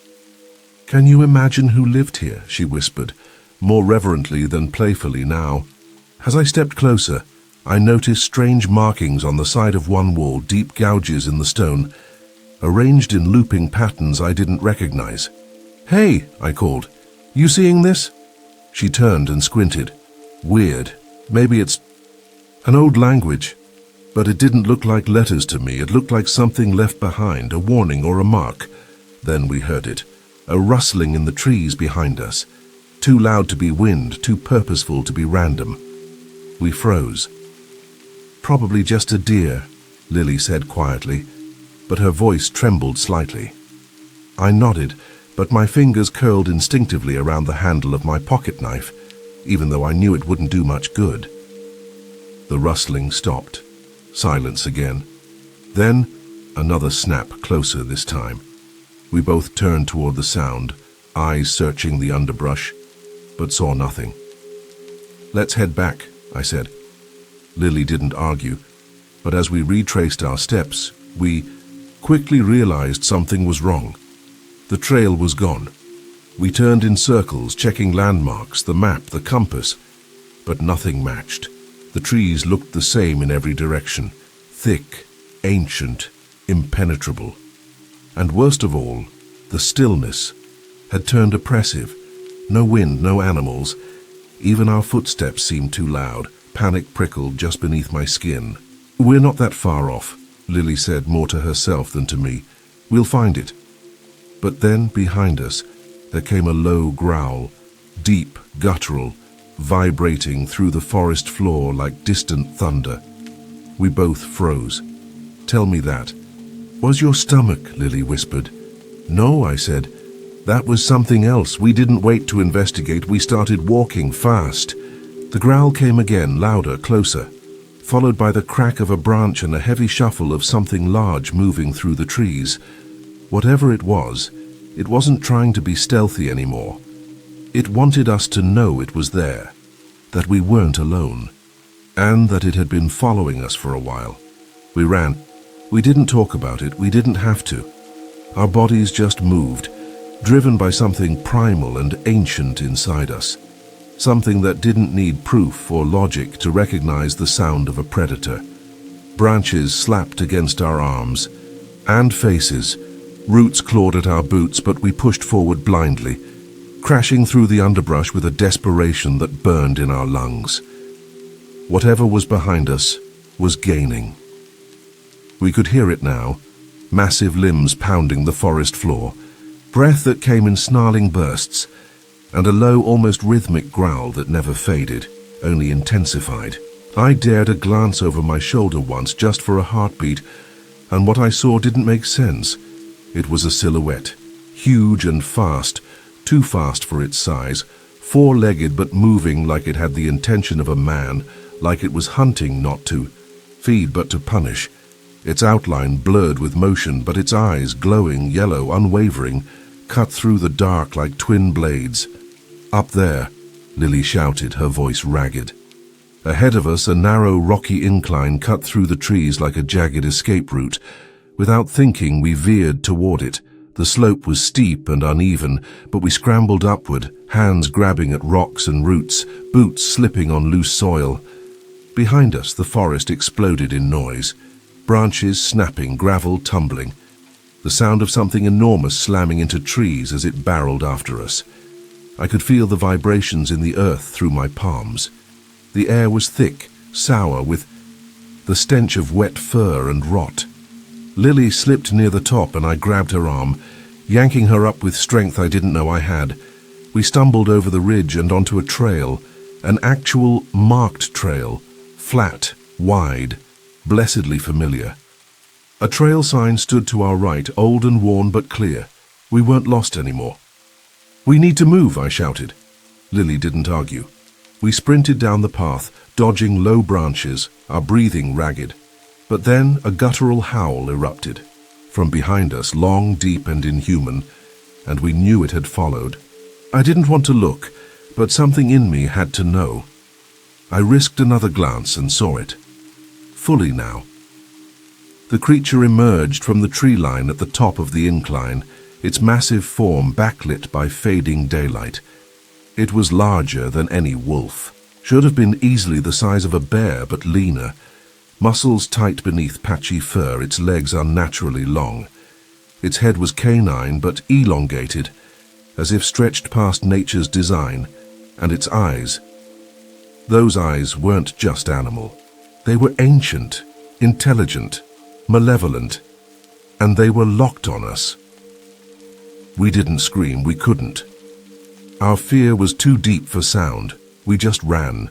Can you imagine who lived here? She whispered, more reverently than playfully now. As I stepped closer, I noticed strange markings on the side of one wall, deep gouges in the stone, arranged in looping patterns I didn't recognize. Hey, I called. You seeing this? She turned and squinted. Weird. Maybe it's an old language, but it didn't look like letters to me. It looked like something left behind, a warning or a mark. Then we heard it, a rustling in the trees behind us, too loud to be wind, too purposeful to be random. We froze. Probably just a deer, Lily said quietly, but her voice trembled slightly. I nodded, but my fingers curled instinctively around the handle of my pocket knife, even though I knew it wouldn't do much good. The rustling stopped. Silence again. Then, another snap, closer this time. We both turned toward the sound, eyes searching the underbrush, but saw nothing. Let's head back, I said. Lily didn't argue, but as we retraced our steps, we quickly realized something was wrong. The trail was gone. We turned in circles, checking landmarks, the map, the compass, but nothing matched. The trees looked the same in every direction, thick, ancient, impenetrable. And worst of all, the stillness had turned oppressive. No wind, no animals. Even our footsteps seemed too loud. Panic prickled just beneath my skin. We're not that far off, Lily said more to herself than to me. We'll find it. But then, behind us, there came a low growl, deep, guttural, vibrating through the forest floor like distant thunder. We both froze. Tell me that. Was your stomach? Lily whispered. No, I said. That was something else. We didn't wait to investigate. We started walking fast. The growl came again, louder, closer, followed by the crack of a branch and a heavy shuffle of something large moving through the trees. Whatever it wasn't trying to be stealthy anymore. It wanted us to know it was there, that we weren't alone, and that it had been following us for a while. We ran. We didn't talk about it. We didn't have to. Our bodies just moved, driven by something primal and ancient inside us. Something that didn't need proof or logic to recognize the sound of a predator. Branches slapped against our arms, and faces. Roots clawed at our boots, but we pushed forward blindly, crashing through the underbrush with a desperation that burned in our lungs. Whatever was behind us was gaining. We could hear it now, massive limbs pounding the forest floor, breath that came in snarling bursts, and a low, almost rhythmic growl that never faded, only intensified. I dared a glance over my shoulder once just for a heartbeat, and what I saw didn't make sense. It was a silhouette, huge and fast, too fast for its size, four-legged but moving like it had the intention of a man, like it was hunting not to feed but to punish. Its outline blurred with motion, but its eyes, glowing, yellow, unwavering, cut through the dark like twin blades. Up there, Lily shouted, her voice ragged. Ahead of us, a narrow, rocky incline cut through the trees like a jagged escape route. Without thinking, we veered toward it. The slope was steep and uneven, but we scrambled upward, hands grabbing at rocks and roots, boots slipping on loose soil. Behind us, the forest exploded in noise. Branches snapping, gravel tumbling. The sound of something enormous slamming into trees as it barreled after us. I could feel the vibrations in the earth through my palms. The air was thick, sour, with the stench of wet fur and rot. Lily slipped near the top and I grabbed her arm, yanking her up with strength I didn't know I had. We stumbled over the ridge and onto a trail, an actual marked trail, flat, wide, blessedly familiar. A trail sign stood to our right, old and worn but clear. We weren't lost anymore. "We need to move," I shouted. Lily didn't argue. We sprinted down the path, dodging low branches, our breathing ragged. But then a guttural howl erupted. From behind us, long, deep, and inhuman, and we knew it had followed. I didn't want to look, but something in me had to know. I risked another glance and saw it. Fully now. The creature emerged from the tree line at the top of the incline, its massive form backlit by fading daylight. It was larger than any wolf. Should have been easily the size of a bear, but leaner. Muscles tight beneath patchy fur, its legs unnaturally long. Its head was canine but elongated, as if stretched past nature's design, and its eyes. Those eyes weren't just animal. They were ancient, intelligent, malevolent, and they were locked on us. We didn't scream, we couldn't. Our fear was too deep for sound. We just ran.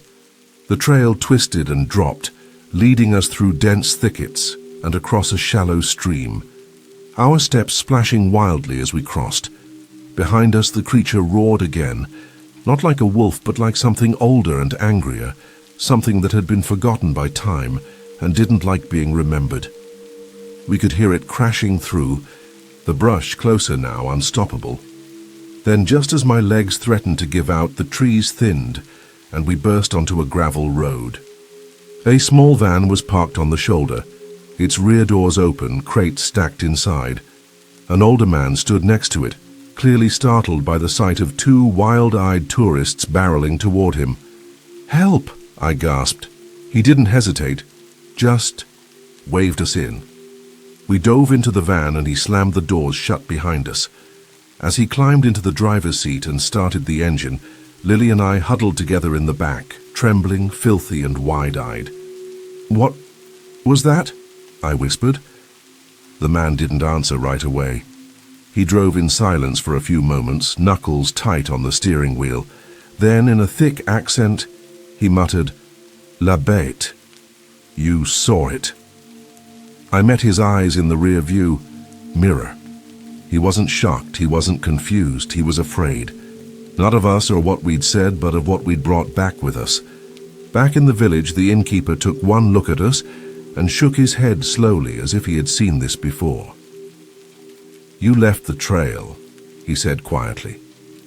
The trail twisted and dropped, leading us through dense thickets and across a shallow stream, our steps splashing wildly as we crossed. Behind us the creature roared again, not like a wolf but like something older and angrier, something that had been forgotten by time and didn't like being remembered. We could hear it crashing through, the brush closer now, unstoppable. Then, just as my legs threatened to give out, the trees thinned, and we burst onto a gravel road. A small van was parked on the shoulder, its rear doors open, crates stacked inside. An older man stood next to it, clearly startled by the sight of two wild-eyed tourists barreling toward him. "Help!" I gasped. He didn't hesitate, just waved us in. We dove into the van and he slammed the doors shut behind us. As he climbed into the driver's seat and started the engine, Lily and I huddled together in the back, trembling, filthy and wide-eyed. "What was that?" I whispered. The man didn't answer right away. He drove in silence for a few moments, knuckles tight on the steering wheel. Then, in a thick accent, he muttered, "La bête. You saw it." I met his eyes in the rear view mirror. He wasn't shocked, he wasn't confused, he was afraid. Not of us or what we'd said, but of what we'd brought back with us. Back in the village, the innkeeper took one look at us and shook his head slowly as if he had seen this before. "You left the trail," he said quietly,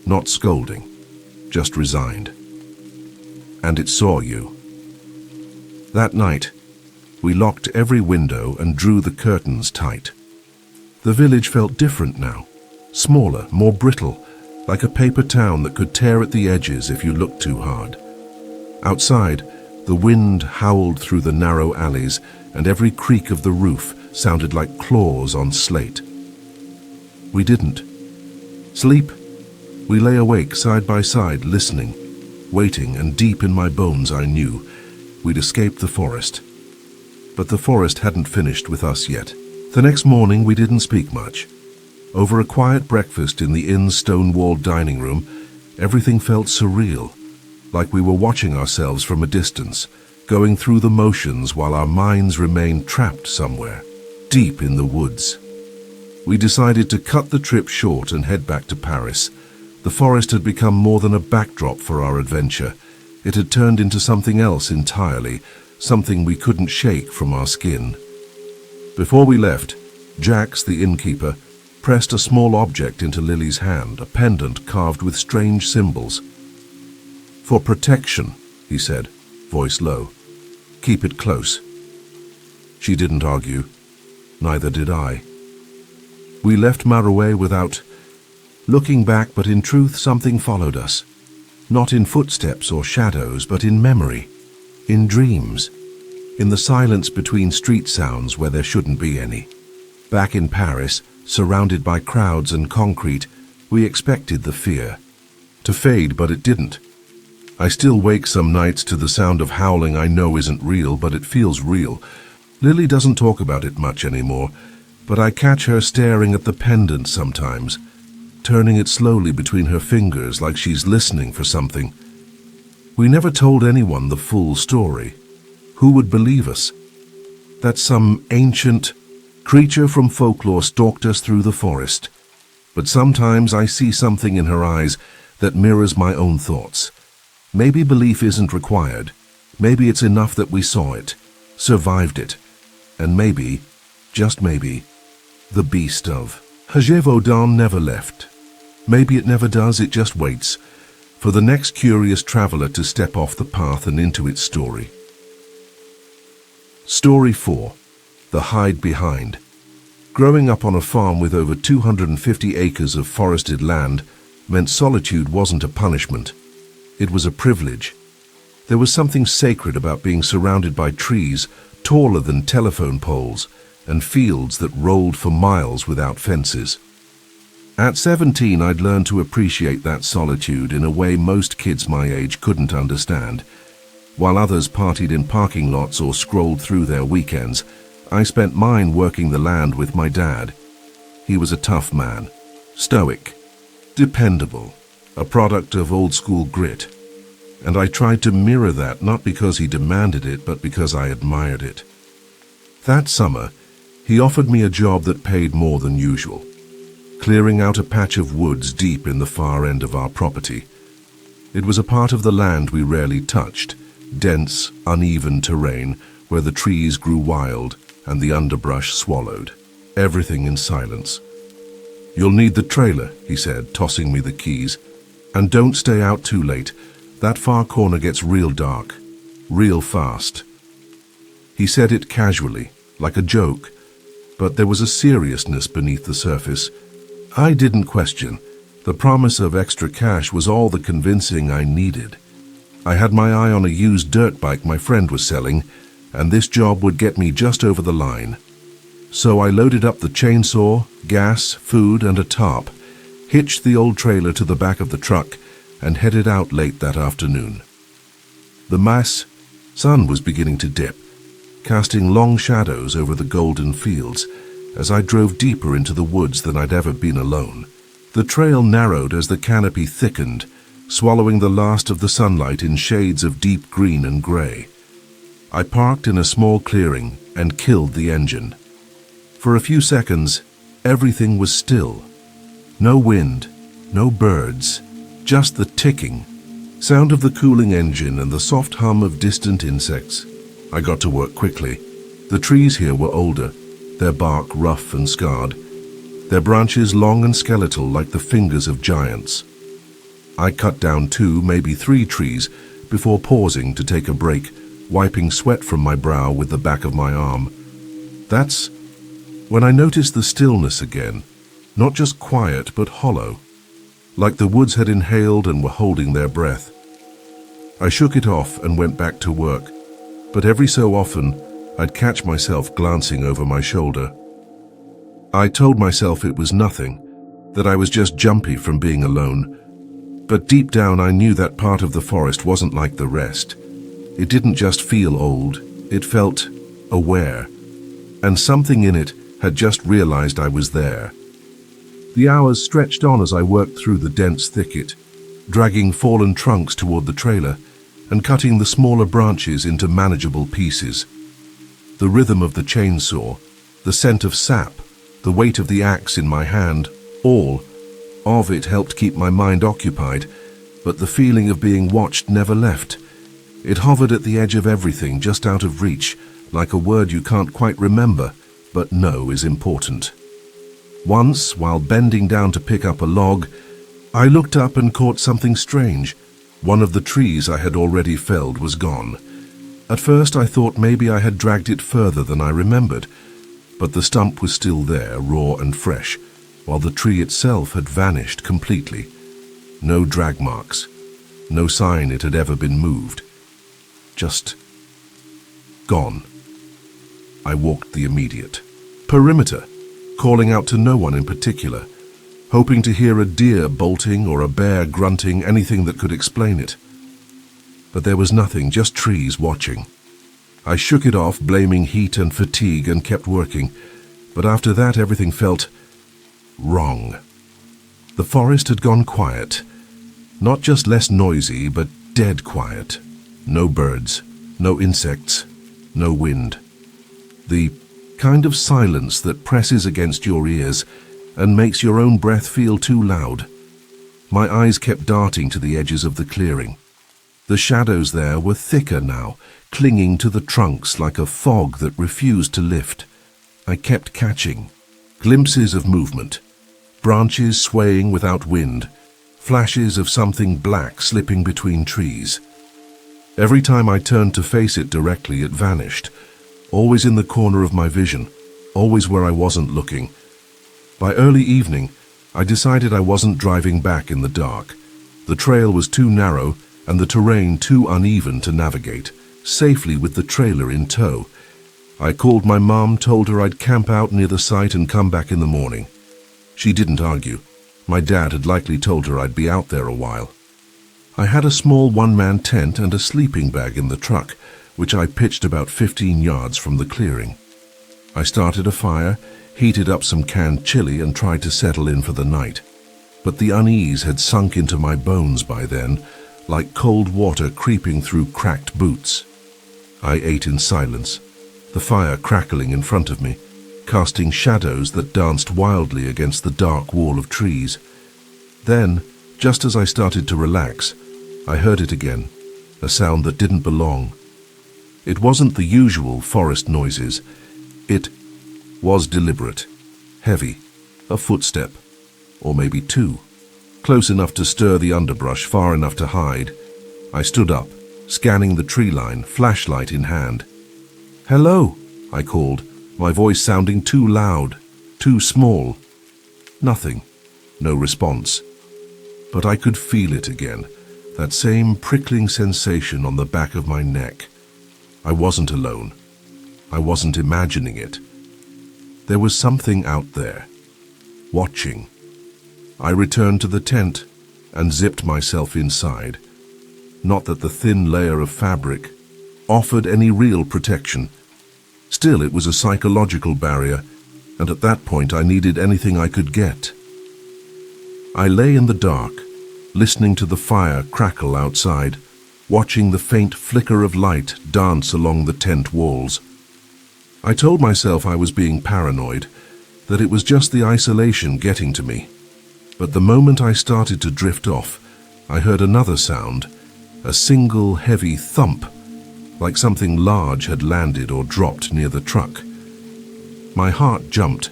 not scolding, just resigned. "And it saw you." That night, we locked every window and drew the curtains tight. The village felt different now, smaller, more brittle, like a paper town that could tear at the edges if you looked too hard. Outside, the wind howled through the narrow alleys, and every creak of the roof sounded like claws on slate. We didn't sleep. We lay awake side by side, listening, waiting, and deep in my bones I knew we'd escaped the forest. But the forest hadn't finished with us yet. The next morning we didn't speak much. Over a quiet breakfast in the inn's stone-walled dining room, everything felt surreal, like we were watching ourselves from a distance, going through the motions while our minds remained trapped somewhere, deep in the woods. We decided to cut the trip short and head back to Paris. The forest had become more than a backdrop for our adventure. It had turned into something else entirely, something we couldn't shake from our skin. Before we left, Jax, the innkeeper, pressed a small object into Lily's hand, a pendant carved with strange symbols. "For protection," he said, voice low. "Keep it close." She didn't argue. Neither did I. We left Marouet without looking back, but in truth something followed us. Not in footsteps or shadows, but in memory. In dreams. In the silence between street sounds where there shouldn't be any. Back in Paris, surrounded by crowds and concrete, we expected the fear to fade, but it didn't. I still wake some nights to the sound of howling I know isn't real, but it feels real. Lily doesn't talk about it much anymore, but I catch her staring at the pendant sometimes, turning it slowly between her fingers like she's listening for something. We never told anyone the full story. Who would believe us? That some ancient creature from folklore stalked us through the forest. But sometimes I see something in her eyes that mirrors my own thoughts. Maybe belief isn't required. Maybe it's enough that we saw it, survived it, and maybe, just maybe, the beast of Gévaudan never left. Maybe it never does, it just waits for the next curious traveler to step off the path and into its story. Story 4. The Hide Behind. Growing up on a farm with over 250 acres of forested land meant solitude wasn't a punishment. It was a privilege. There was something sacred about being surrounded by trees taller than telephone poles and fields that rolled for miles without fences. At 17, I'd learned to appreciate that solitude in a way most kids my age couldn't understand. While others partied in parking lots or scrolled through their weekends, I spent mine working the land with my dad. He was a tough man, stoic, dependable, a product of old-school grit. And I tried to mirror that, not because he demanded it, but because I admired it. That summer, he offered me a job that paid more than usual, clearing out a patch of woods deep in the far end of our property. It was a part of the land we rarely touched, dense, uneven terrain where the trees grew wild and the underbrush swallowed, everything in silence. "You'll need the trailer," he said, tossing me the keys. "And don't stay out too late. That far corner gets real dark, real fast." He said it casually, like a joke, but there was a seriousness beneath the surface. I didn't question. The promise of extra cash was all the convincing I needed. I had my eye on a used dirt bike my friend was selling, and this job would get me just over the line. So I loaded up the chainsaw, gas, food, and a tarp, hitched the old trailer to the back of the truck, and headed out late that afternoon. The sun was beginning to dip, casting long shadows over the golden fields as I drove deeper into the woods than I'd ever been alone. The trail narrowed as the canopy thickened, swallowing the last of the sunlight in shades of deep green and gray. I parked in a small clearing and killed the engine. For a few seconds, everything was still. No wind, no birds, just the ticking sound of the cooling engine and the soft hum of distant insects. I got to work quickly. The trees here were older, their bark rough and scarred, their branches long and skeletal like the fingers of giants. I cut down 2, maybe 3 trees before pausing to take a break, wiping sweat from my brow with the back of my arm. That's when I noticed the stillness again, not just quiet but hollow, like the woods had inhaled and were holding their breath. I shook it off and went back to work, but every so often I'd catch myself glancing over my shoulder. I told myself it was nothing, that I was just jumpy from being alone, but deep down I knew that part of the forest wasn't like the rest. It didn't just feel old, it felt aware, and something in it had just realized I was there. The hours stretched on as I worked through the dense thicket, dragging fallen trunks toward the trailer and cutting the smaller branches into manageable pieces. The rhythm of the chainsaw, the scent of sap, the weight of the axe in my hand, all of it helped keep my mind occupied, but the feeling of being watched never left. It hovered at the edge of everything, just out of reach, like a word you can't quite remember, but know is important. Once, while bending down to pick up a log, I looked up and caught something strange. One of the trees I had already felled was gone. At first I thought maybe I had dragged it further than I remembered, but the stump was still there, raw and fresh, while the tree itself had vanished completely. No drag marks, no sign it had ever been moved. Just Gone. I walked the immediate perimeter, calling out to no one in particular, hoping to hear a deer bolting or a bear grunting, anything that could explain it. But there was nothing, just trees watching. I shook it off, blaming heat and fatigue, and kept working, but after that everything felt wrong. The forest had gone quiet, not just less noisy, but dead quiet. No birds, no insects, no wind. The kind of silence that presses against your ears and makes your own breath feel too loud. My eyes kept darting to the edges of the clearing. The shadows there were thicker now, clinging to the trunks like a fog that refused to lift. I kept catching glimpses of movement, branches swaying without wind, flashes of something black slipping between trees. Every time I turned to face it directly, it vanished, always in the corner of my vision, always where I wasn't looking. By early evening, I decided I wasn't driving back in the dark. The trail was too narrow and the terrain too uneven to navigate safely with the trailer in tow. I called my mom, told her I'd camp out near the site and come back in the morning. She didn't argue. My dad had likely told her I'd be out there a while. I had a small one-man tent and a sleeping bag in the truck, which I pitched about 15 yards from the clearing. I started a fire, heated up some canned chili, and tried to settle in for the night. But the unease had sunk into my bones by then, like cold water creeping through cracked boots. I ate in silence, the fire crackling in front of me, casting shadows that danced wildly against the dark wall of trees. Then, just as I started to relax, I heard it again, a sound that didn't belong. It wasn't the usual forest noises. It was deliberate, heavy, a footstep, or maybe two, close enough to stir the underbrush, far enough to hide. I stood up, scanning the tree line, flashlight in hand. "Hello," I called, my voice sounding too loud, too small. Nothing, no response. But I could feel it again, that same prickling sensation on the back of my neck. I wasn't alone. I wasn't imagining it. There was something out there, watching. I returned to the tent and zipped myself inside. Not that the thin layer of fabric offered any real protection. Still, it was a psychological barrier, and at that point I needed anything I could get. I lay in the dark, listening to the fire crackle outside, watching the faint flicker of light dance along the tent walls. I told myself I was being paranoid, that it was just the isolation getting to me. But the moment I started to drift off, I heard another sound, a single heavy thump, like something large had landed or dropped near the truck. My heart jumped,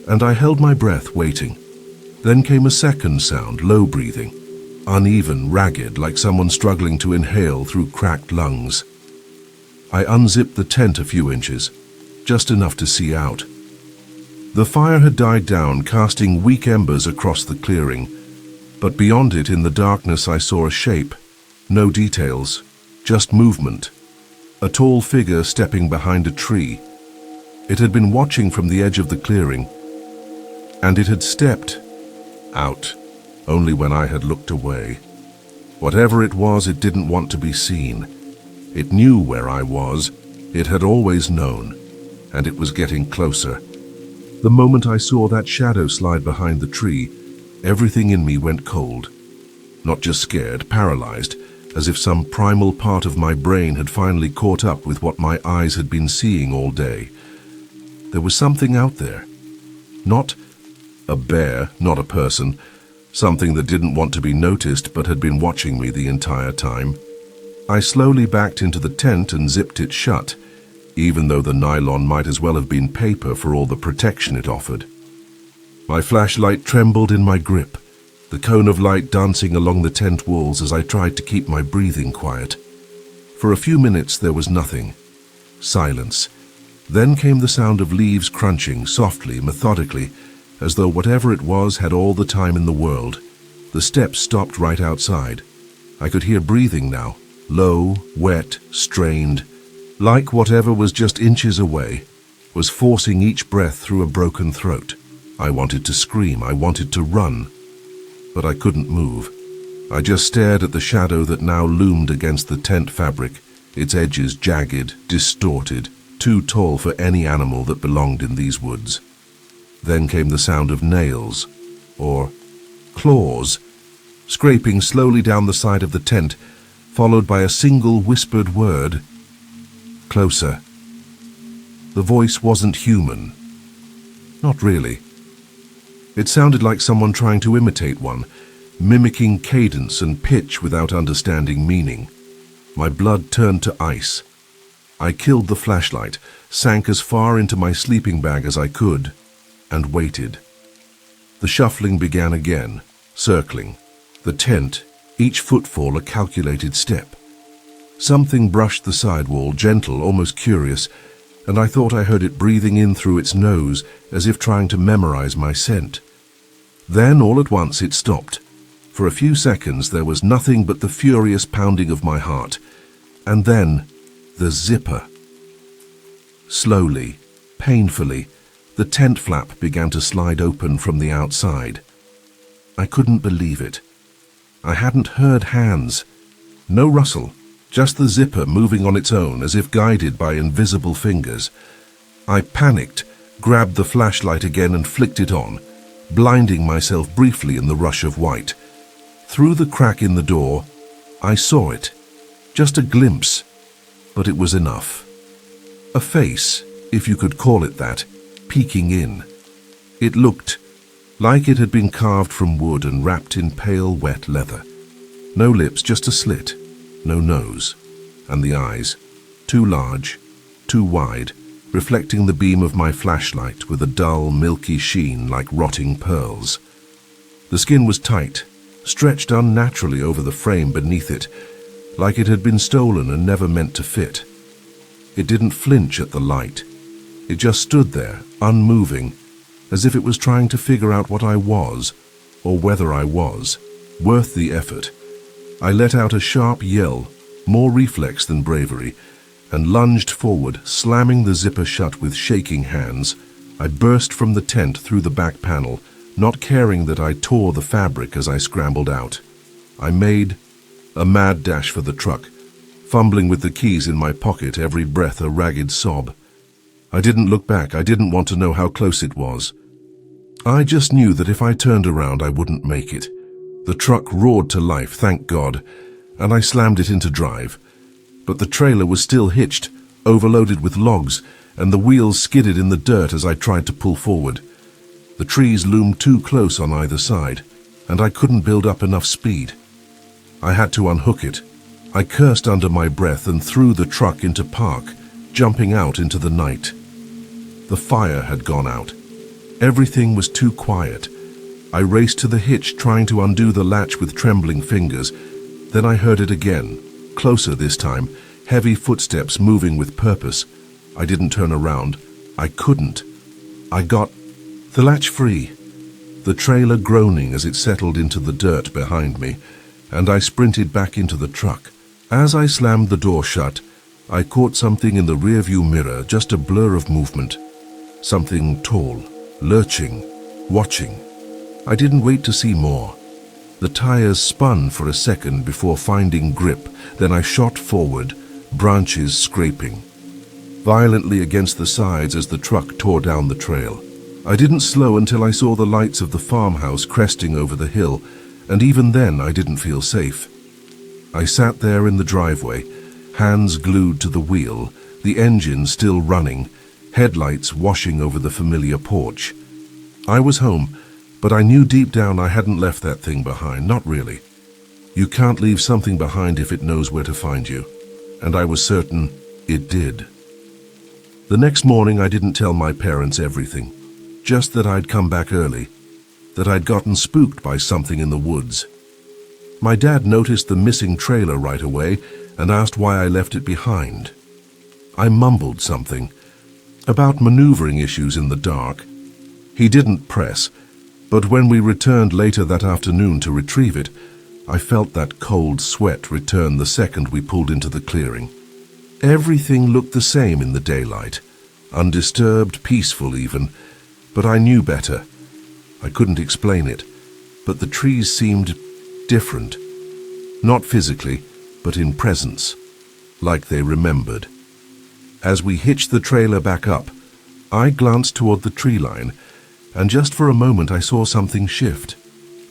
and I held my breath, waiting. Then came a second sound, low breathing, uneven, ragged, like someone struggling to inhale through cracked lungs. I unzipped the tent a few inches, just enough to see out. The fire had died down, casting weak embers across the clearing, but beyond it in the darkness I saw a shape, no details, just movement. A tall figure stepping behind a tree. It had been watching from the edge of the clearing, and it had stepped out only when I had looked away. Whatever it was, it didn't want to be seen. It knew where I was. It had always known, and it was getting closer. The moment I saw that shadow slide behind the tree, everything in me went cold. Not just scared, paralyzed, as if some primal part of my brain had finally caught up with what my eyes had been seeing all day. There was something out there. Not a bear, not a person, something that didn't want to be noticed but had been watching me the entire time. I slowly backed into the tent and zipped it shut, even though the nylon might as well have been paper for all the protection it offered. My flashlight trembled in my grip, the cone of light dancing along the tent walls as I tried to keep my breathing quiet. For a few minutes there was nothing. Silence. Then came the sound of leaves crunching softly, methodically, as though whatever it was had all the time in the world. The steps stopped right outside. I could hear breathing now, low, wet, strained. like whatever was just inches away was forcing each breath through a broken throat. I wanted to scream, I wanted to run, but I couldn't move. I just stared at the shadow that now loomed against the tent fabric, its edges jagged, distorted, too tall for any animal that belonged in these woods. Then came the sound of nails, or claws, scraping slowly down the side of the tent, followed by a single whispered word. Closer. The voice wasn't human. Not really. It sounded like someone trying to imitate one, mimicking cadence and pitch without understanding meaning. My blood turned to ice. I killed the flashlight, sank as far into my sleeping bag as I could, and waited. The shuffling began again, circling. The tent, each footfall a calculated step. Something brushed the sidewall, gentle, almost curious, and I thought I heard it breathing in through its nose as if trying to memorize my scent. Then, all at once, it stopped. For a few seconds there was nothing but the furious pounding of my heart, and then the zipper. Slowly, painfully, the tent flap began to slide open from the outside. I couldn't believe it. I hadn't heard hands. No rustle, just the zipper moving on its own as if guided by invisible fingers. I panicked, grabbed the flashlight again and flicked it on, blinding myself briefly in the rush of white. Through the crack in the door, I saw it. Just a glimpse, but it was enough. A face, if you could call it that, peeking in. It looked like it had been carved from wood and wrapped in pale, wet leather. No lips, just a slit. No nose. And the eyes, too large, too wide, reflecting the beam of my flashlight with a dull, milky sheen like rotting pearls. The skin was tight, stretched unnaturally over the frame beneath it, like it had been stolen and never meant to fit. It didn't flinch at the light. It just stood there, unmoving, as if it was trying to figure out what I was, or whether I was, worth the effort. I let out a sharp yell, more reflex than bravery, and lunged forward, slamming the zipper shut with shaking hands. I burst from the tent through the back panel, not caring that I tore the fabric as I scrambled out. I made a mad dash for the truck, fumbling with the keys in my pocket, every breath a ragged sob. I didn't look back. I didn't want to know how close it was. I just knew that if I turned around, I wouldn't make it. The truck roared to life, thank God, and I slammed it into drive. But the trailer was still hitched, overloaded with logs, and the wheels skidded in the dirt as I tried to pull forward. The trees loomed too close on either side, and I couldn't build up enough speed. I had to unhook it. I cursed under my breath and threw the truck into park, jumping out into the night. The fire had gone out. Everything was too quiet. I raced to the hitch, trying to undo the latch with trembling fingers. Then I heard it again, closer this time, heavy footsteps moving with purpose. I didn't turn around. I couldn't. I got the latch free, the trailer groaning as it settled into the dirt behind me, and I sprinted back into the truck. As I slammed the door shut, I caught something in the rearview mirror, just a blur of movement. Something tall, lurching, watching. I didn't wait to see more. The tires spun for a second before finding grip, then I shot forward, branches scraping violently against the sides as the truck tore down the trail. I didn't slow until I saw the lights of the farmhouse cresting over the hill, and even then I didn't feel safe. I sat there in the driveway, hands glued to the wheel, the engine still running, headlights washing over the familiar porch. I was home, but I knew deep down I hadn't left that thing behind, not really. You can't leave something behind if it knows where to find you, and I was certain it did. The next morning I didn't tell my parents everything, just that I'd come back early, that I'd gotten spooked by something in the woods. My dad noticed the missing trailer right away and asked why I left it behind. I mumbled something about maneuvering issues in the dark. He didn't press, but when we returned later that afternoon to retrieve it, I felt that cold sweat return the second we pulled into the clearing. Everything looked the same in the daylight, undisturbed, peaceful even, but I knew better. I couldn't explain it, but the trees seemed different. Not physically, but in presence, like they remembered. As we hitched the trailer back up, I glanced toward the tree line, and just for a moment I saw something shift.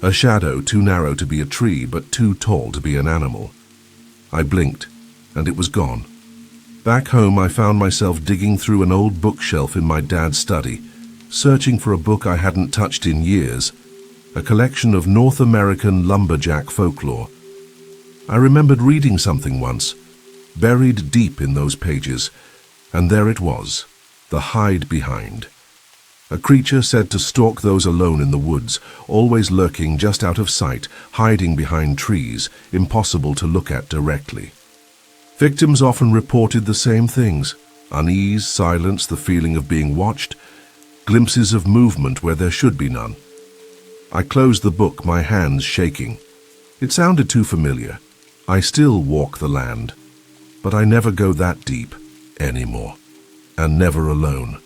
A shadow too narrow to be a tree, but too tall to be an animal. I blinked, and it was gone. Back home, I found myself digging through an old bookshelf in my dad's study, searching for a book I hadn't touched in years, a collection of North American lumberjack folklore. I remembered reading something once, buried deep in those pages, and there it was, the hide behind. A creature said to stalk those alone in the woods, always lurking just out of sight, hiding behind trees, impossible to look at directly. Victims often reported the same things: unease, silence, the feeling of being watched, glimpses of movement where there should be none. I closed the book, my hands shaking. It sounded too familiar. I still walk the land, but I never go that deep anymore, and never alone.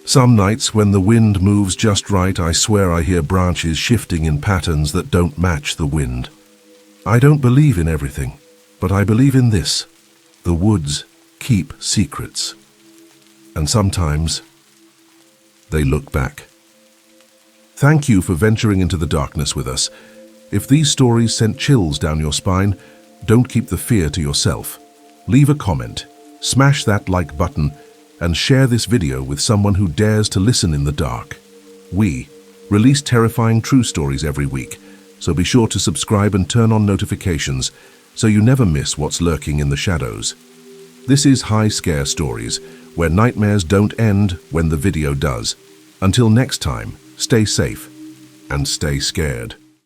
Some nights when the wind moves just right, I swear I hear branches shifting in patterns that don't match the wind. I don't believe in everything, but I believe in this: the woods keep secrets. And sometimes they look back. Thank you for venturing into the darkness with us. If these stories sent chills down your spine, don't keep the fear to yourself. Leave a comment, smash that like button, and share this video with someone who dares to listen in the dark. We release terrifying true stories every week, so be sure to subscribe and turn on notifications so you never miss what's lurking in the shadows. This is High Scare Stories, where nightmares don't end when the video does. Until next time, stay safe and stay scared.